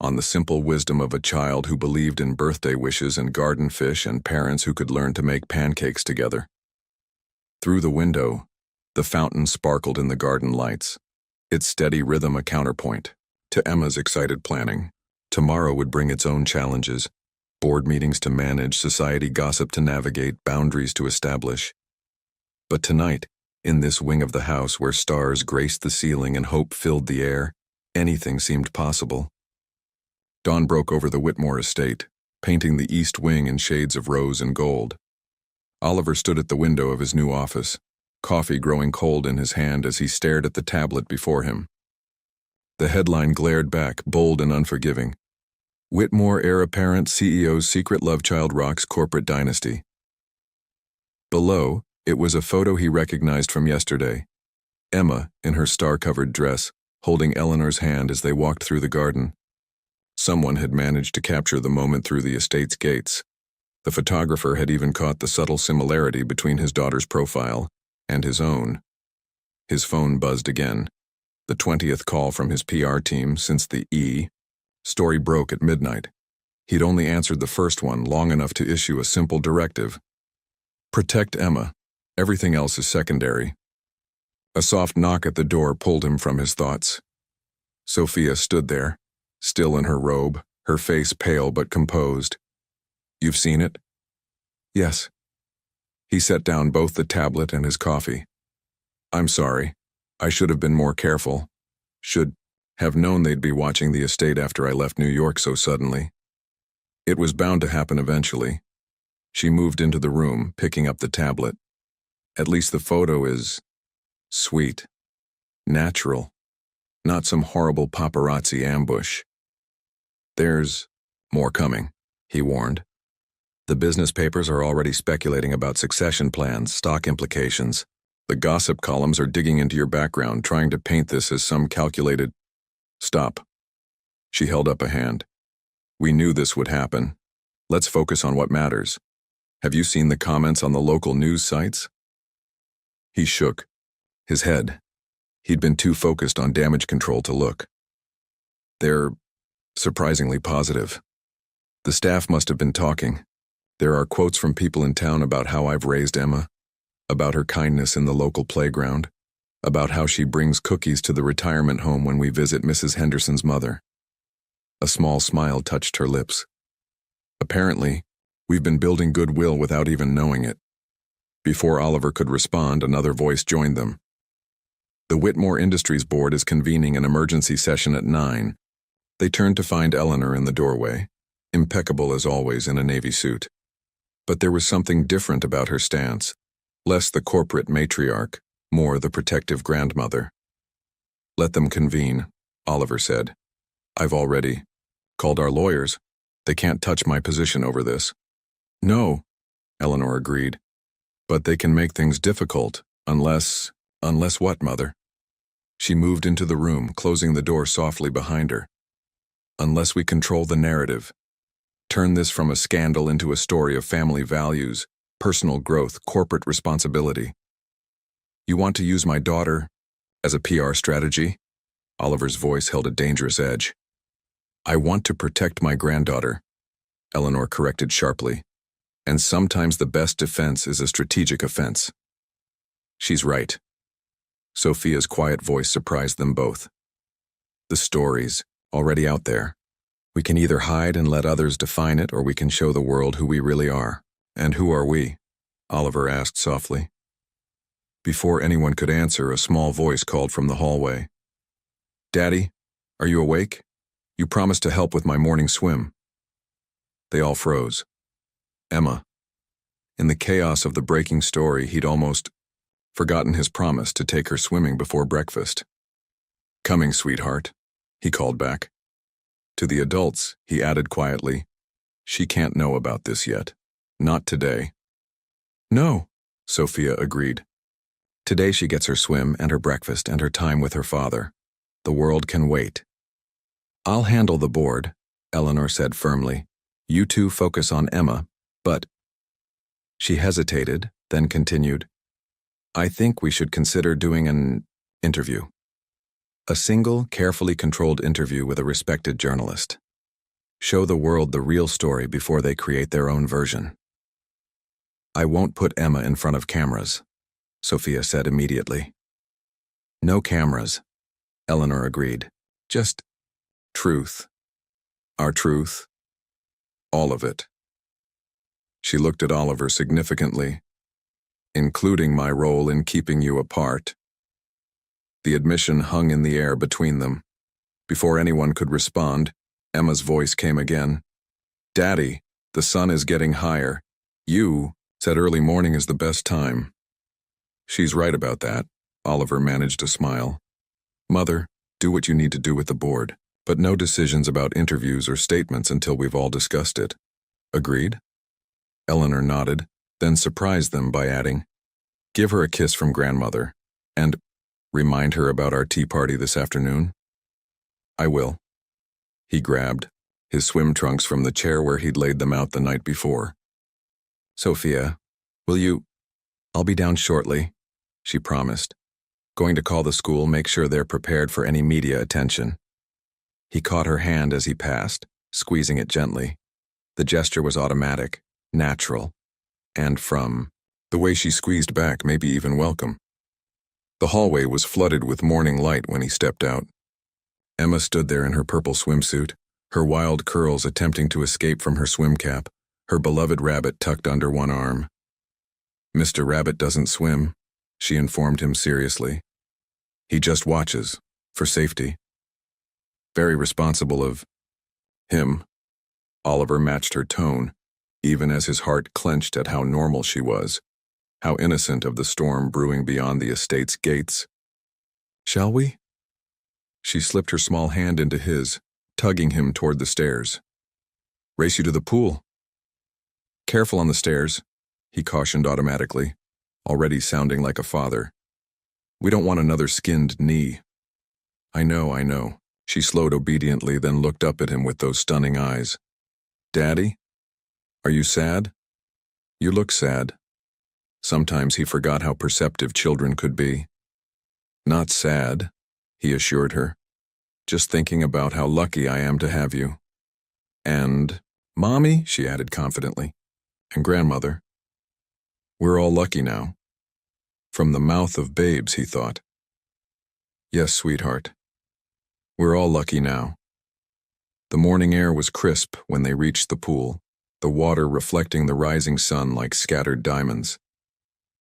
on the simple wisdom of a child who believed in birthday wishes and garden fish and parents who could learn to make pancakes together. Through the window, the fountain sparkled in the garden lights, its steady rhythm a counterpoint to Emma's excited planning. Tomorrow would bring its own challenges, board meetings to manage, society gossip to navigate, boundaries to establish. But tonight, in this wing of the house where stars graced the ceiling and hope filled the air, anything seemed possible. Dawn broke over the Whitmore estate, painting the east wing in shades of rose and gold. Oliver stood at the window of his new office, coffee growing cold in his hand as he stared at the tablet before him. The headline glared back, bold and unforgiving. Whitmore heir apparent CEO's secret love child rocks corporate dynasty. Below, it was a photo he recognized from yesterday. Emma, in her star-covered dress, holding Eleanor's hand as they walked through the garden. Someone had managed to capture the moment through the estate's gates. The photographer had even caught the subtle similarity between his daughter's profile and his own. His phone buzzed again. The 20th call from his PR team since the story broke at midnight. He'd only answered the first one long enough to issue a simple directive. Protect Emma. Everything else is secondary. A soft knock at the door pulled him from his thoughts. Sophia stood there, still in her robe, her face pale but composed. You've seen it? Yes. He set down both the tablet and his coffee. I'm sorry. I should have been more careful. Should have known they'd be watching the estate after I left New York so suddenly. It was bound to happen eventually. She moved into the room, picking up the tablet. At least the photo is sweet, natural, not some horrible paparazzi ambush. There's more coming, he warned. The business papers are already speculating about succession plans, stock implications. The gossip columns are digging into your background, trying to paint this as some calculated... Stop. She held up a hand. We knew this would happen. Let's focus on what matters. Have you seen the comments on the local news sites? He shook his head. He'd been too focused on damage control to look. They're surprisingly positive. The staff must have been talking. There are quotes from people in town about how I've raised Emma, about her kindness in the local playground, about how she brings cookies to the retirement home when we visit Mrs. Henderson's mother. A small smile touched her lips. Apparently, we've been building goodwill without even knowing it. Before Oliver could respond, another voice joined them. The Whitmore Industries Board is convening an emergency session at 9. They turned to find Eleanor in the doorway, impeccable as always in a navy suit. But there was something different about her stance, less the corporate matriarch, more the protective grandmother. "Let them convene," Oliver said. "I've already called our lawyers. They can't touch my position over this." "No," Eleanor agreed. "But they can make things difficult, unless what, Mother?" She moved into the room, closing the door softly behind her. "Unless we control the narrative. Turn this from a scandal into a story of family values, personal growth, corporate responsibility." "You want to use my daughter as a PR strategy?" Oliver's voice held a dangerous edge. "I want to protect my granddaughter," Eleanor corrected sharply. "And sometimes the best defense is a strategic offense." "She's right." Sophia's quiet voice surprised them both. "The story's already out there. We can either hide and let others define it, or we can show the world who we really are." "And who are we?" Oliver asked softly. Before anyone could answer, a small voice called from the hallway. "Daddy, are you awake? You promised to help with my morning swim." They all froze. Emma. In the chaos of the breaking story, he'd almost forgotten his promise to take her swimming before breakfast. "Coming, sweetheart," he called back. To the adults, he added quietly, "She can't know about this yet. Not today." "No," Sophia agreed. "Today she gets her swim and her breakfast and her time with her father. The world can wait." "I'll handle the board," Eleanor said firmly. "You two focus on Emma, but—" She hesitated, then continued, "I think we should consider doing an interview. A single, carefully controlled interview with a respected journalist. Show the world the real story before they create their own version." "I won't put Emma in front of cameras," Sophia said immediately. "No cameras," Eleanor agreed. "Just truth. Our truth. All of it." She looked at Oliver significantly. "Including my role in keeping you apart." The admission hung in the air between them. Before anyone could respond, Emma's voice came again. "Daddy, the sun is getting higher. You said early morning is the best time." "She's right about that," Oliver managed to smile. "Mother, do what you need to do with the board, but no decisions about interviews or statements until we've all discussed it. Agreed?" Eleanor nodded, then surprised them by adding, "Give her a kiss from grandmother, and remind her about our tea party this afternoon." "I will." He grabbed his swim trunks from the chair where he'd laid them out the night before. "Sophia, will you—" "I'll be down shortly," she promised. "Going to call the school, make sure they're prepared for any media attention." He caught her hand as he passed, squeezing it gently. The gesture was automatic, natural, and from the way she squeezed back, maybe even welcome. The hallway was flooded with morning light when he stepped out. Emma stood there in her purple swimsuit, her wild curls attempting to escape from her swim cap, her beloved rabbit tucked under one arm. "Mr. Rabbit doesn't swim," she informed him seriously. "He just watches, for safety." "Very responsible of him." Oliver matched her tone, even as his heart clenched at how normal she was, how innocent of the storm brewing beyond the estate's gates. "Shall we?" She slipped her small hand into his, tugging him toward the stairs. "Race you to the pool." "Careful on the stairs," he cautioned automatically, already sounding like a father. "We don't want another skinned knee." I know." She slowed obediently, then looked up at him with those stunning eyes. "Daddy? Are you sad?" "You look sad." Sometimes he forgot how perceptive children could be. "Not sad," he assured her. "Just thinking about how lucky I am to have you. And Mommy," she added confidently, "and Grandmother. We're all lucky now." From the mouth of babes, he thought. "Yes, sweetheart. We're all lucky now." The morning air was crisp when they reached the pool, the water reflecting the rising sun like scattered diamonds.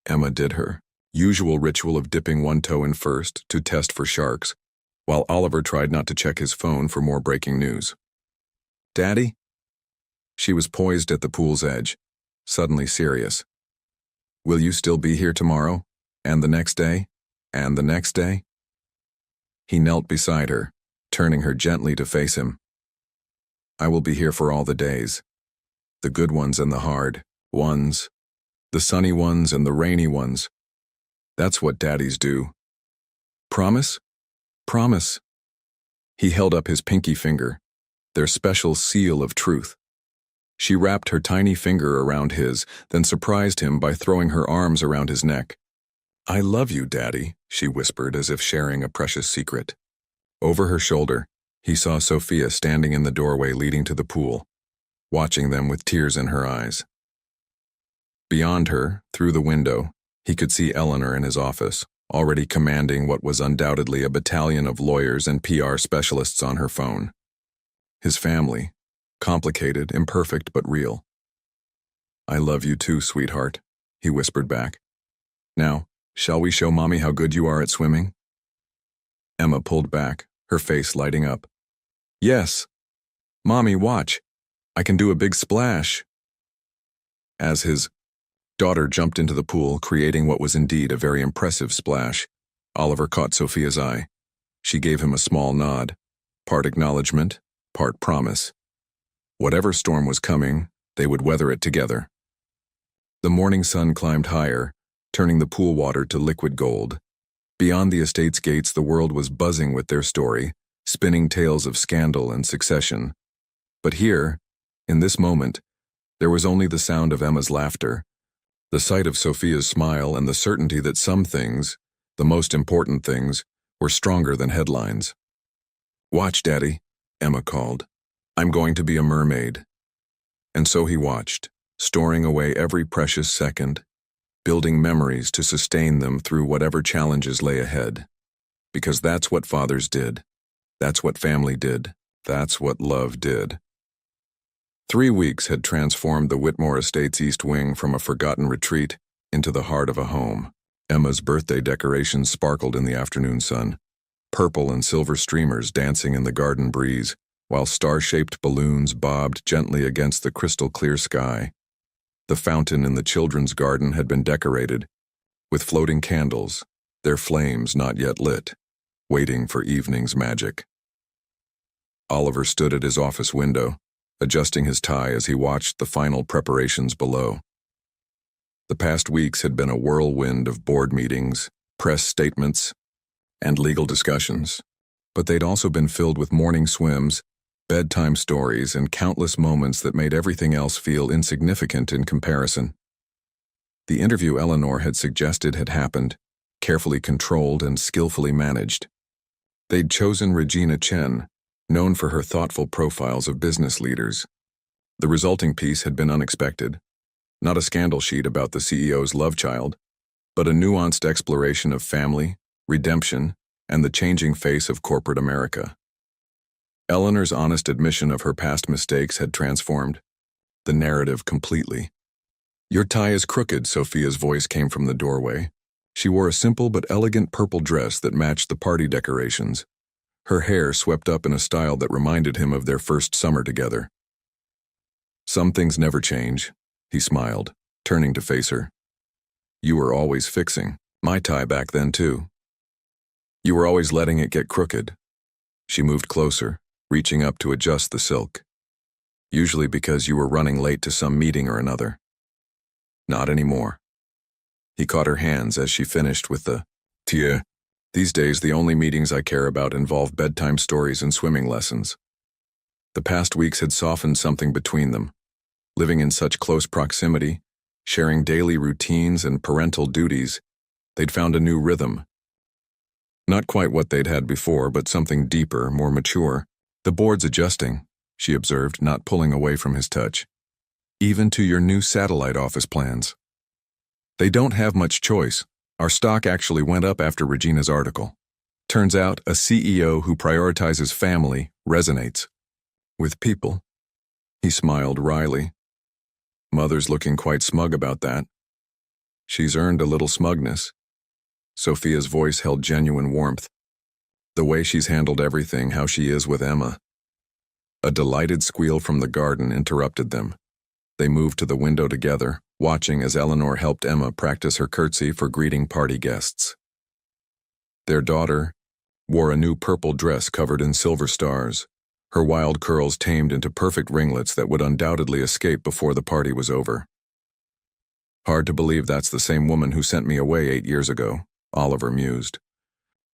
Emma did her usual ritual of dipping one toe in first to test for sharks, while Oliver tried not to check his phone for more breaking news. "Daddy?" She was poised at the pool's edge, suddenly serious. "Will you still be here tomorrow? And the next day? And the next day?" He knelt beside her, turning her gently to face him. "I will be here for all the days. The good ones and the hard ones. The sunny ones and the rainy ones. That's what daddies do. Promise? Promise." He held up his pinky finger, their special seal of truth. She wrapped her tiny finger around his, then surprised him by throwing her arms around his neck. "I love you, Daddy," she whispered as if sharing a precious secret. Over her shoulder, he saw Sophia standing in the doorway leading to the pool, watching them with tears in her eyes. Beyond her, through the window, he could see Eleanor in his office, already commanding what was undoubtedly a battalion of lawyers and PR specialists on her phone. His family, complicated, imperfect, but real. "I love you too, sweetheart," he whispered back. "Now, shall we show Mommy how good you are at swimming?" Emma pulled back, her face lighting up. "Yes. Mommy, watch. I can do a big splash." As his daughter jumped into the pool, creating what was indeed a very impressive splash, Oliver caught Sophia's eye. She gave him a small nod, part acknowledgement, part promise. Whatever storm was coming, they would weather it together. The morning sun climbed higher, turning the pool water to liquid gold. Beyond the estate's gates, the world was buzzing with their story, spinning tales of scandal and succession. But here, in this moment, there was only the sound of Emma's laughter, the sight of Sophia's smile, and the certainty that some things, the most important things, were stronger than headlines. "Watch, Daddy," Emma called. "I'm going to be a mermaid." And so he watched, storing away every precious second, building memories to sustain them through whatever challenges lay ahead. Because that's what fathers did. That's what family did. That's what love did. 3 weeks had transformed the Whitmore Estate's East Wing from a forgotten retreat into the heart of a home. Emma's birthday decorations sparkled in the afternoon sun, purple and silver streamers dancing in the garden breeze, while star-shaped balloons bobbed gently against the crystal-clear sky. The fountain in the children's garden had been decorated with floating candles, their flames not yet lit, waiting for evening's magic. Oliver stood at his office window, adjusting his tie as he watched the final preparations below. The past weeks had been a whirlwind of board meetings, press statements, and legal discussions, but they'd also been filled with morning swims, bedtime stories, and countless moments that made everything else feel insignificant in comparison. The interview Eleanor had suggested had happened, carefully controlled and skillfully managed. They'd chosen Regina Chen, known for her thoughtful profiles of business leaders. The resulting piece had been unexpected. Not a scandal sheet about the CEO's love child, but a nuanced exploration of family, redemption, and the changing face of corporate America. Eleanor's honest admission of her past mistakes had transformed the narrative completely. "Your tie is crooked," Sophia's voice came from the doorway. She wore a simple but elegant purple dress that matched the party decorations. Her hair swept up in a style that reminded him of their first summer together. "Some things never change," he smiled, turning to face her. "You were always fixing my tie back then, too. You were always letting it get crooked." She moved closer, reaching up to adjust the silk. "Usually because you were running late to some meeting or another. Not anymore." He caught her hands as she finished with the, "Tia, these days the only meetings I care about involve bedtime stories and swimming lessons." The past weeks had softened something between them. Living in such close proximity, sharing daily routines and parental duties, they'd found a new rhythm. Not quite what they'd had before, but something deeper, more mature. "The board's adjusting," she observed, not pulling away from his touch. "Even to your new satellite office plans. They don't have much choice. Our stock actually went up after Regina's article. Turns out a CEO who prioritizes family resonates with people." He smiled wryly. "Mother's looking quite smug about that." She's earned a little smugness. Sophia's voice held genuine warmth. The way she's handled everything, how she is with Emma. A delighted squeal from the garden interrupted them. They moved to the window together, watching as Eleanor helped Emma practice her curtsy for greeting party guests. Their daughter wore a new purple dress covered in silver stars, her wild curls tamed into perfect ringlets that would undoubtedly escape before the party was over. Hard to believe that's the same woman who sent me away 8 years ago, Oliver mused.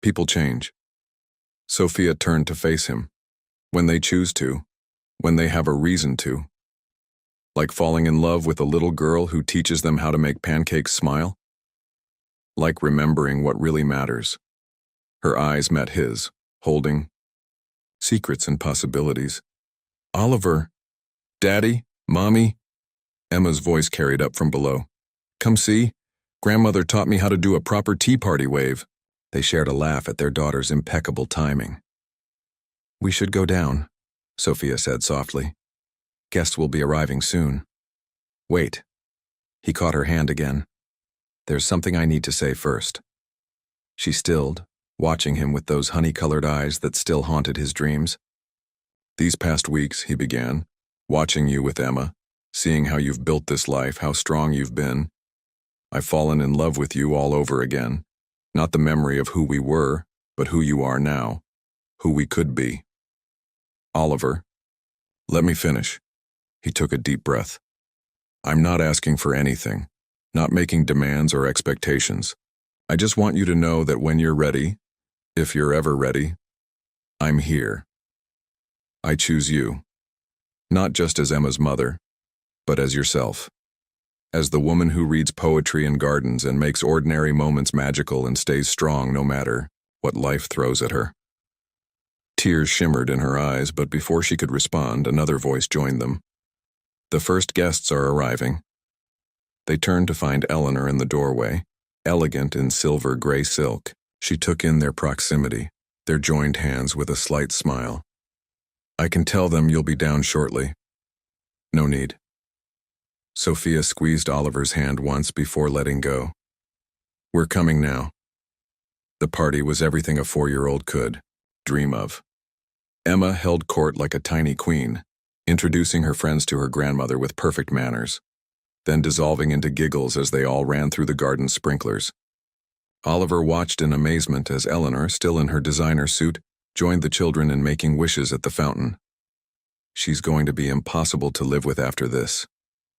People change. Sophia turned to face him. When they choose to, when they have a reason to. Like falling in love with a little girl who teaches them how to make pancakes smile? Like remembering what really matters. Her eyes met his, holding secrets and possibilities. Oliver, Daddy, Mommy, Emma's voice carried up from below. Come see, Grandmother taught me how to do a proper tea party wave. They shared a laugh at their daughter's impeccable timing. We should go down, Sophia said softly. Guests will be arriving soon. Wait. He caught her hand again. There's something I need to say first. She stilled, watching him with those honey-colored eyes that still haunted his dreams. These past weeks, he began, watching you with Emma, seeing how you've built this life, how strong you've been. I've fallen in love with you all over again. Not the memory of who we were, but who you are now, who we could be. Oliver, let me finish. He took a deep breath. I'm not asking for anything, not making demands or expectations. I just want you to know that when you're ready, if you're ever ready, I'm here. I choose you, not just as Emma's mother, but as yourself. As the woman who reads poetry in gardens and makes ordinary moments magical and stays strong no matter what life throws at her. Tears shimmered in her eyes, but before she could respond, another voice joined them. The first guests are arriving. They turned to find Eleanor in the doorway, elegant in silver gray silk. She took in their proximity, their joined hands with a slight smile. I can tell them you'll be down shortly. No need. Sophia squeezed Oliver's hand once before letting go. We're coming now. The party was everything a 4-year-old could dream of. Emma held court like a tiny queen, introducing her friends to her grandmother with perfect manners, then dissolving into giggles as they all ran through the garden sprinklers. Oliver watched in amazement as Eleanor, still in her designer suit, joined the children in making wishes at the fountain. She's going to be impossible to live with after this,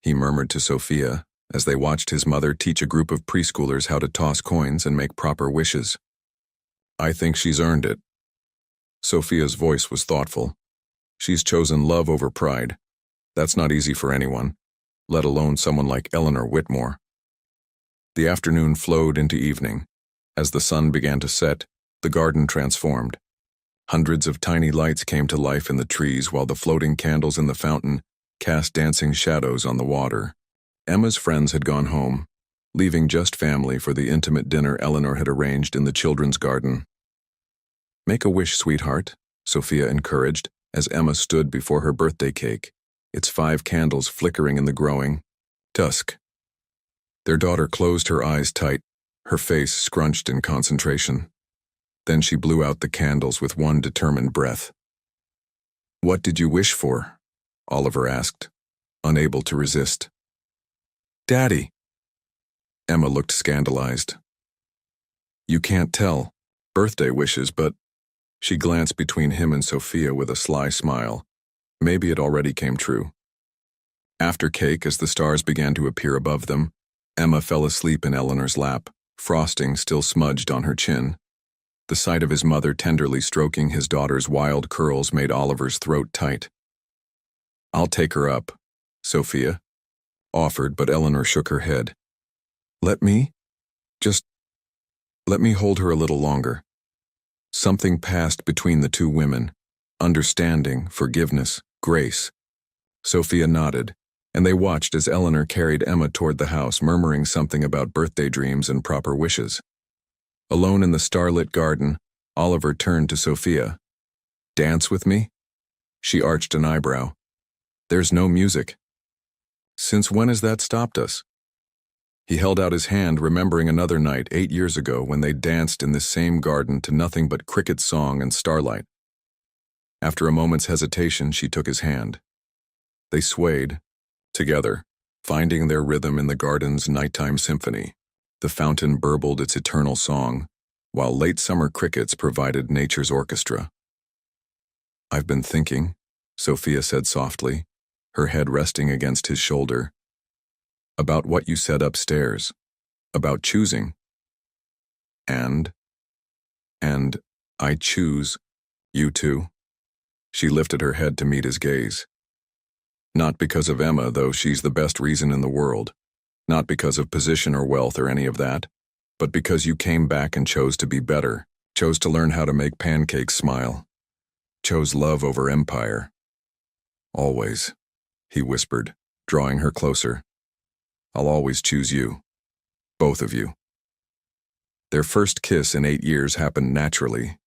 he murmured to Sophia as they watched his mother teach a group of preschoolers how to toss coins and make proper wishes. I think she's earned it. Sophia's voice was thoughtful. She's chosen love over pride. That's not easy for anyone, let alone someone like Eleanor Whitmore. The afternoon flowed into evening. As the sun began to set, the garden transformed. Hundreds of tiny lights came to life in the trees while the floating candles in the fountain cast dancing shadows on the water. Emma's friends had gone home, leaving just family for the intimate dinner Eleanor had arranged in the children's garden. Make a wish, sweetheart, Sophia encouraged as Emma stood before her birthday cake, its 5 candles flickering in the growing dusk. Their daughter closed her eyes tight, her face scrunched in concentration. Then she blew out the candles with one determined breath. What did you wish for? Oliver asked, unable to resist. Daddy. Emma looked scandalized. You can't tell. Birthday wishes, but... She glanced between him and Sophia with a sly smile. Maybe it already came true. After cake, as the stars began to appear above them, Emma fell asleep in Eleanor's lap, frosting still smudged on her chin. The sight of his mother tenderly stroking his daughter's wild curls made Oliver's throat tight. I'll take her up, Sophia offered, but Eleanor shook her head. Let me hold her a little longer. Something passed between the two women, understanding, forgiveness, grace. Sophia nodded, and they watched as Eleanor carried Emma toward the house, murmuring something about birthday dreams and proper wishes. Alone in the starlit garden, Oliver turned to Sophia. Dance with me? She arched an eyebrow. There's no music. Since when has that stopped us? He held out his hand, remembering another night 8 years ago when they danced in this same garden to nothing but cricket song and starlight. After a moment's hesitation, she took his hand. They swayed, together, finding their rhythm in the garden's nighttime symphony. The fountain burbled its eternal song, while late summer crickets provided nature's orchestra. "I've been thinking," Sophia said softly, her head resting against his shoulder, "about what you said upstairs, about choosing. And I choose you too." She lifted her head to meet his gaze. "Not because of Emma, though she's the best reason in the world. Not because of position or wealth or any of that, but because you came back and chose to be better, chose to learn how to make pancakes smile, chose love over empire. Always," he whispered, drawing her closer. "I'll always choose you. Both of you." Their first kiss in 8 years happened naturally,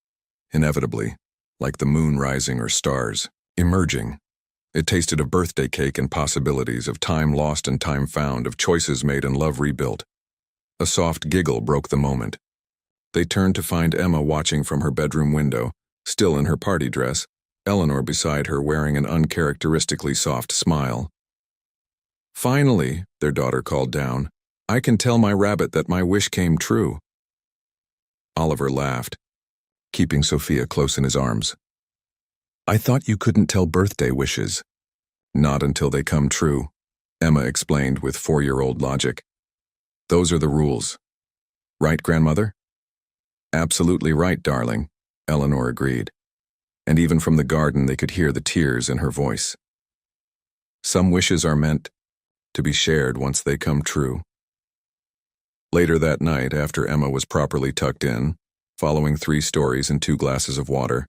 inevitably, like the moon rising or stars, emerging. It tasted of birthday cake and possibilities, of time lost and time found, of choices made and love rebuilt. A soft giggle broke the moment. They turned to find Emma watching from her bedroom window, still in her party dress, Eleanor beside her wearing an uncharacteristically soft smile. "Finally," their daughter called down, "I can tell my rabbit that my wish came true." Oliver laughed, keeping Sophia close in his arms. "I thought you couldn't tell birthday wishes." "Not until they come true," Emma explained with 4-year-old logic. "Those are the rules. Right, grandmother?" "Absolutely right, darling," Eleanor agreed. And even from the garden they could hear the tears in her voice. "Some wishes are meant to be shared once they come true." Later that night, after Emma was properly tucked in, following 3 stories and 2 glasses of water,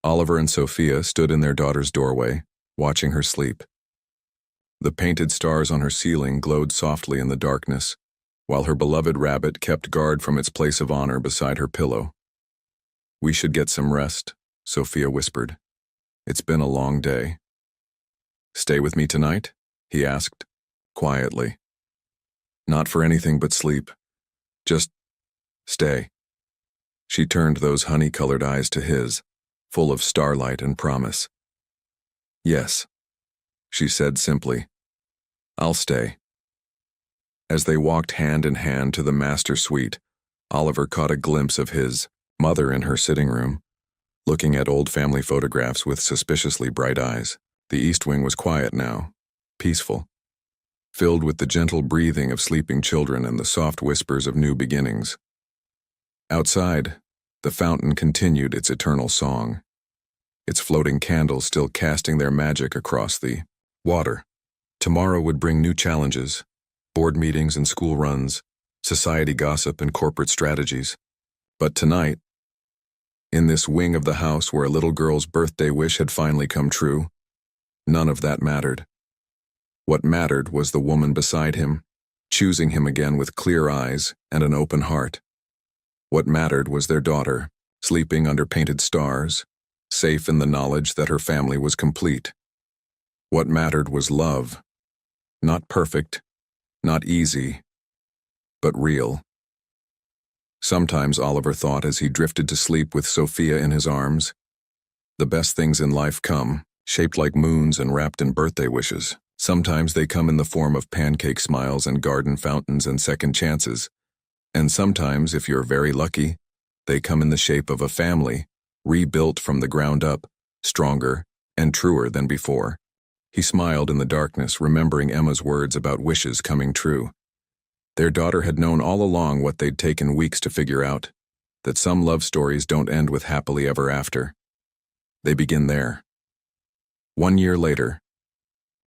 Oliver and Sophia stood in their daughter's doorway, watching her sleep. The painted stars on her ceiling glowed softly in the darkness, while her beloved rabbit kept guard from its place of honor beside her pillow. "We should get some rest," Sophia whispered. "It's been a long day." "Stay with me tonight?" he asked, quietly. "Not for anything but sleep. Just stay." She turned those honey-colored eyes to his, full of starlight and promise. "Yes," she said simply. "I'll stay." As they walked hand in hand to the master suite, Oliver caught a glimpse of his mother in her sitting room, looking at old family photographs with suspiciously bright eyes. The East Wing was quiet now, peaceful, filled with the gentle breathing of sleeping children and the soft whispers of new beginnings. Outside, the fountain continued its eternal song, its floating candles still casting their magic across the water. Tomorrow would bring new challenges, board meetings and school runs, society gossip and corporate strategies. But tonight, in this wing of the house where a little girl's birthday wish had finally come true, none of that mattered. What mattered was the woman beside him, choosing him again with clear eyes and an open heart. What mattered was their daughter, sleeping under painted stars, safe in the knowledge that her family was complete. What mattered was love, not perfect, not easy, but real. Sometimes Oliver thought as he drifted to sleep with Sophia in his arms, the best things in life come, shaped like moons and wrapped in birthday wishes. Sometimes they come in the form of pancake smiles and garden fountains and second chances. And sometimes, if you're very lucky, they come in the shape of a family, rebuilt from the ground up, stronger and truer than before. He smiled in the darkness, remembering Emma's words about wishes coming true. Their daughter had known all along what they'd taken weeks to figure out, that some love stories don't end with happily ever after. They begin there. 1 year later,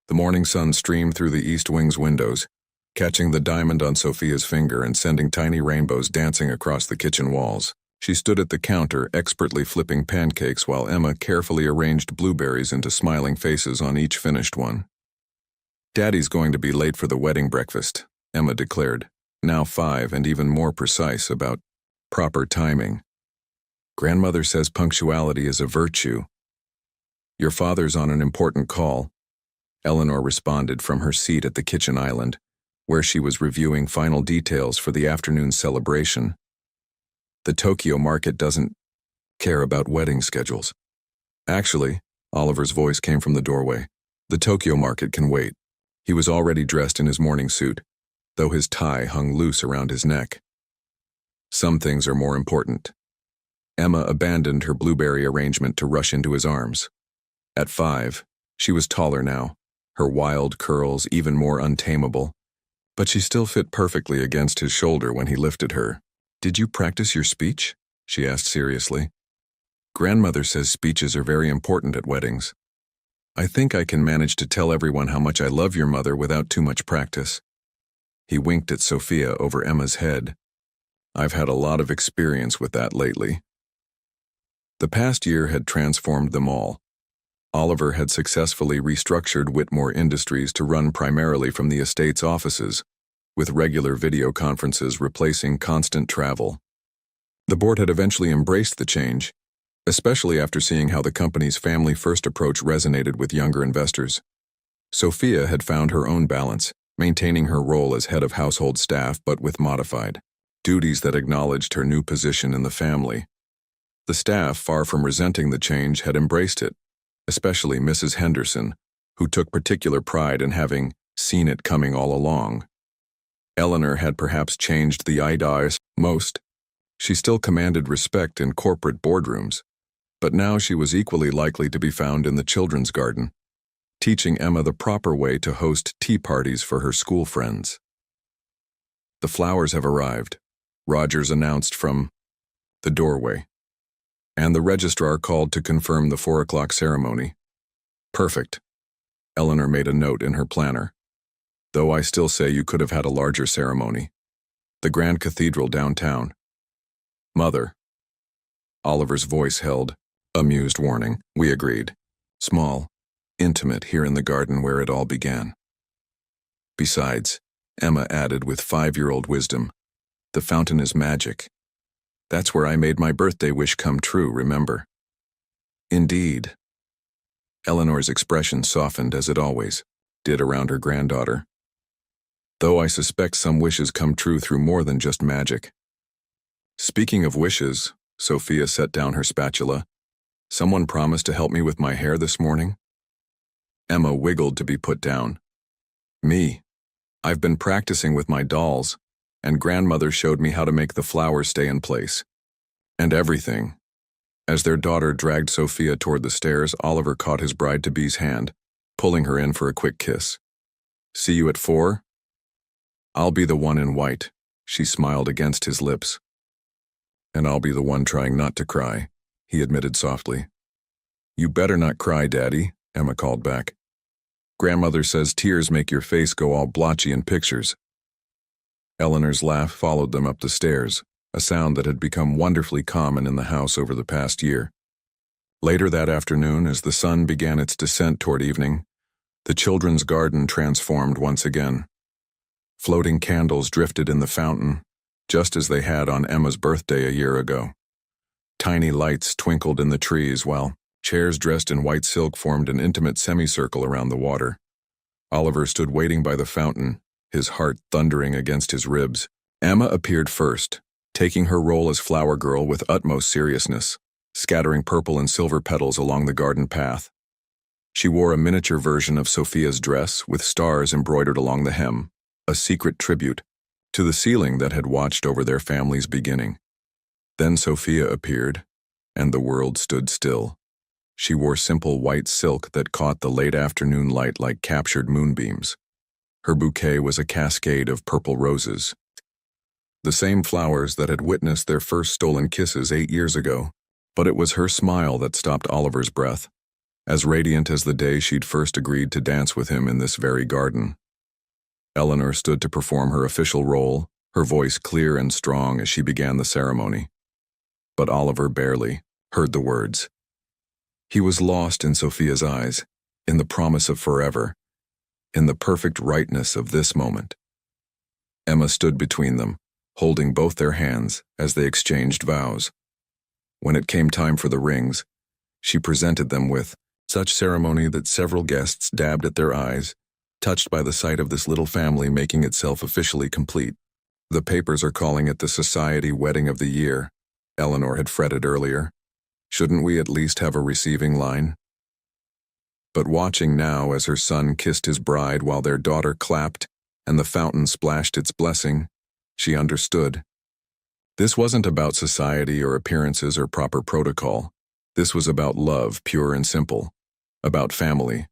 the morning sun streamed through the East Wing's windows, catching the diamond on Sophia's finger and sending tiny rainbows dancing across the kitchen walls. She stood at the counter, expertly flipping pancakes while Emma carefully arranged blueberries into smiling faces on each finished one. "Daddy's going to be late for the wedding breakfast," Emma declared, now 5 and even more precise about proper timing. "Grandmother says punctuality is a virtue." "Your father's on an important call," Eleanor responded from her seat at the kitchen island, where she was reviewing final details for the afternoon celebration. The Tokyo market doesn't care about wedding schedules. Actually, Oliver's voice came from the doorway. The Tokyo market can wait. He was already dressed in his morning suit, though his tie hung loose around his neck. Some things are more important. Emma abandoned her blueberry arrangement to rush into his arms. At 5, she was taller now, her wild curls even more untamable, but she still fit perfectly against his shoulder when he lifted her. "Did you practice your speech?" she asked seriously. "Grandmother says speeches are very important at weddings. I think I can manage to tell everyone how much I love your mother without too much practice." He winked at Sophia over Emma's head. "I've had a lot of experience with that lately." The past year had transformed them all. Oliver had successfully restructured Whitmore Industries to run primarily from the estate's offices, with regular video conferences replacing constant travel. The board had eventually embraced the change, especially after seeing how the company's family-first approach resonated with younger investors. Sophia had found her own balance, maintaining her role as head of household staff but with modified duties that acknowledged her new position in the family. The staff, far from resenting the change, had embraced it, especially Mrs. Henderson, who took particular pride in having seen it coming all along. Eleanor had perhaps changed the ideas most. She still commanded respect in corporate boardrooms, but now she was equally likely to be found in the children's garden, teaching Emma the proper way to host tea parties for her school friends. "The flowers have arrived," Rogers announced from the doorway, and the registrar called to confirm the 4 o'clock ceremony. "Perfect." Eleanor made a note in her planner. "Though I still say you could have had a larger ceremony. The Grand Cathedral downtown." "Mother." Oliver's voice held amused warning. "We agreed. Small, intimate here in the garden where it all began." "Besides," Emma added with 5-year-old wisdom, "the fountain is magic. That's where I made my birthday wish come true, remember?" "Indeed." Eleanor's expression softened as it always did around her granddaughter. "Though I suspect some wishes come true through more than just magic." "Speaking of wishes," Sophia set down her spatula, "someone promised to help me with my hair this morning." Emma wiggled to be put down. "Me. I've been practicing with my dolls, and grandmother showed me how to make the flowers stay in place. And everything." As their daughter dragged Sophia toward the stairs, Oliver caught his bride-to-be's hand, pulling her in for a quick kiss. "See you at 4? "I'll be the one in white," she smiled against his lips. "And I'll be the one trying not to cry," he admitted softly. "You better not cry, Daddy," Emma called back. "Grandmother says tears make your face go all blotchy in pictures." Eleanor's laugh followed them up the stairs, a sound that had become wonderfully common in the house over the past year. Later that afternoon, as the sun began its descent toward evening, the children's garden transformed once again. Floating candles drifted in the fountain, just as they had on Emma's birthday a year ago. Tiny lights twinkled in the trees while chairs dressed in white silk formed an intimate semicircle around the water. Oliver stood waiting by the fountain, his heart thundering against his ribs. Emma appeared first, taking her role as flower girl with utmost seriousness, scattering purple and silver petals along the garden path. She wore a miniature version of Sophia's dress with stars embroidered along the hem, a secret tribute to the ceiling that had watched over their family's beginning. Then Sophia appeared, and the world stood still. She wore simple white silk that caught the late afternoon light like captured moonbeams. Her bouquet was a cascade of purple roses, the same flowers that had witnessed their first stolen kisses 8 years ago. But it was her smile that stopped Oliver's breath, as radiant as the day she'd first agreed to dance with him in this very garden. Eleanor stood to perform her official role, her voice clear and strong as she began the ceremony. But Oliver barely heard the words. He was lost in Sophia's eyes, in the promise of forever, in the perfect rightness of this moment. Emma stood between them, holding both their hands as they exchanged vows. When it came time for the rings, she presented them with such ceremony that several guests dabbed at their eyes, touched by the sight of this little family making itself officially complete. The papers are calling it the Society Wedding of the Year, Eleanor had fretted earlier. Shouldn't we at least have a receiving line? But watching now as her son kissed his bride while their daughter clapped and the fountain splashed its blessing, she understood. This wasn't about society or appearances or proper protocol. This was about love, pure and simple. About family.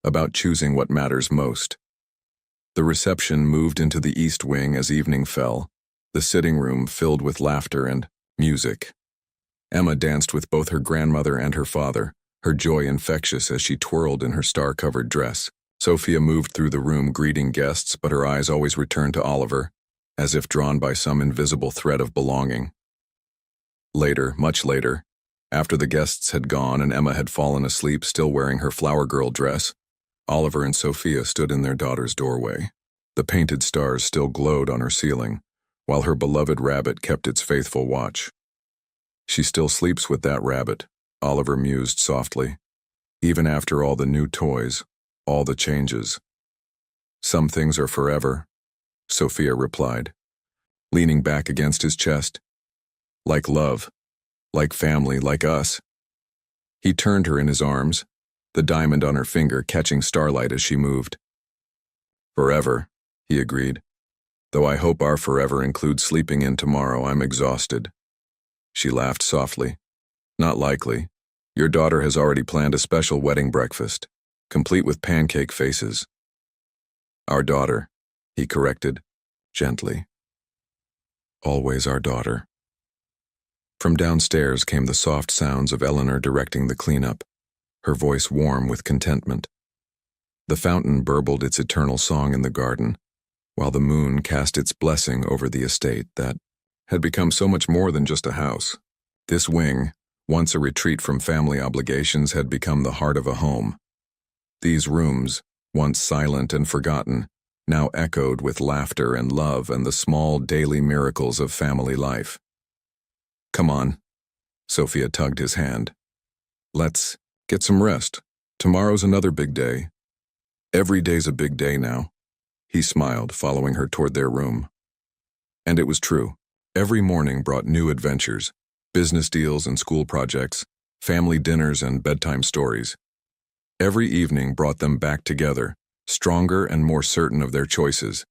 About choosing what matters most. The reception moved into the east wing as evening fell, the sitting room filled with laughter and music. Emma danced with both her grandmother and her father, her joy infectious as she twirled in her star-covered dress. Sophia moved through the room greeting guests, but her eyes always returned to Oliver, as if drawn by some invisible thread of belonging. Later, much later, after the guests had gone and Emma had fallen asleep still wearing her flower girl dress, Oliver and Sophia stood in their daughter's doorway. The painted stars still glowed on her ceiling, while her beloved rabbit kept its faithful watch. She still sleeps with that rabbit, Oliver mused softly, even after all the new toys, all the changes. Some things are forever, Sophia replied, leaning back against his chest. Like love, like family, like us. He turned her in his arms, the diamond on her finger catching starlight as she moved. Forever, he agreed. Though I hope our forever includes sleeping in tomorrow, I'm exhausted. She laughed softly. Not likely. Your daughter has already planned a special wedding breakfast, complete with pancake faces. Our daughter, he corrected, gently. Always our daughter. From downstairs came the soft sounds of Eleanor directing the cleanup, her voice warm with contentment. The fountain burbled its eternal song in the garden, while the moon cast its blessing over the estate that had become so much more than just a house. This wing, once a retreat from family obligations, had become the heart of a home. These rooms, once silent and forgotten, now echoed with laughter and love and the small daily miracles of family life. Come on, Sophia tugged his hand. Let's get some rest. Tomorrow's another big day. Every day's a big day now. He smiled, following her toward their room. And it was true. Every morning brought new adventures, business deals and school projects, family dinners and bedtime stories. Every evening brought them back together, stronger and more certain of their choices.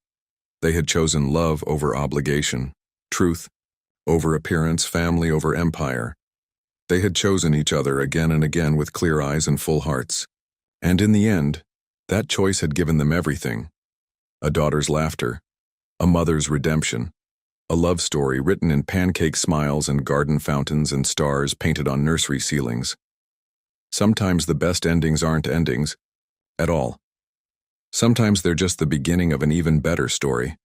They had chosen love over obligation, truth over appearance, family over empire. They had chosen each other again and again with clear eyes and full hearts. And in the end, that choice had given them everything. A daughter's laughter, a mother's redemption, a love story written in pancake smiles and garden fountains and stars painted on nursery ceilings. Sometimes the best endings aren't endings at all. Sometimes they're just the beginning of an even better story.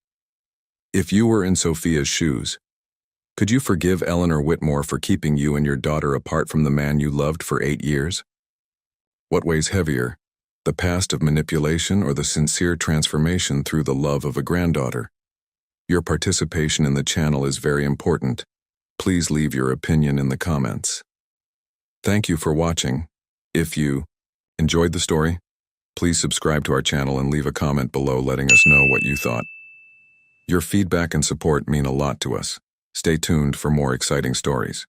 If you were in Sophia's shoes, could you forgive Eleanor Whitmore for keeping you and your daughter apart from the man you loved for 8 years? What weighs heavier, the past of manipulation or the sincere transformation through the love of a granddaughter? Your participation in the channel is very important. Please leave your opinion in the comments. Thank you for watching. If you enjoyed the story, please subscribe to our channel and leave a comment below letting us know what you thought. Your feedback and support mean a lot to us. Stay tuned for more exciting stories.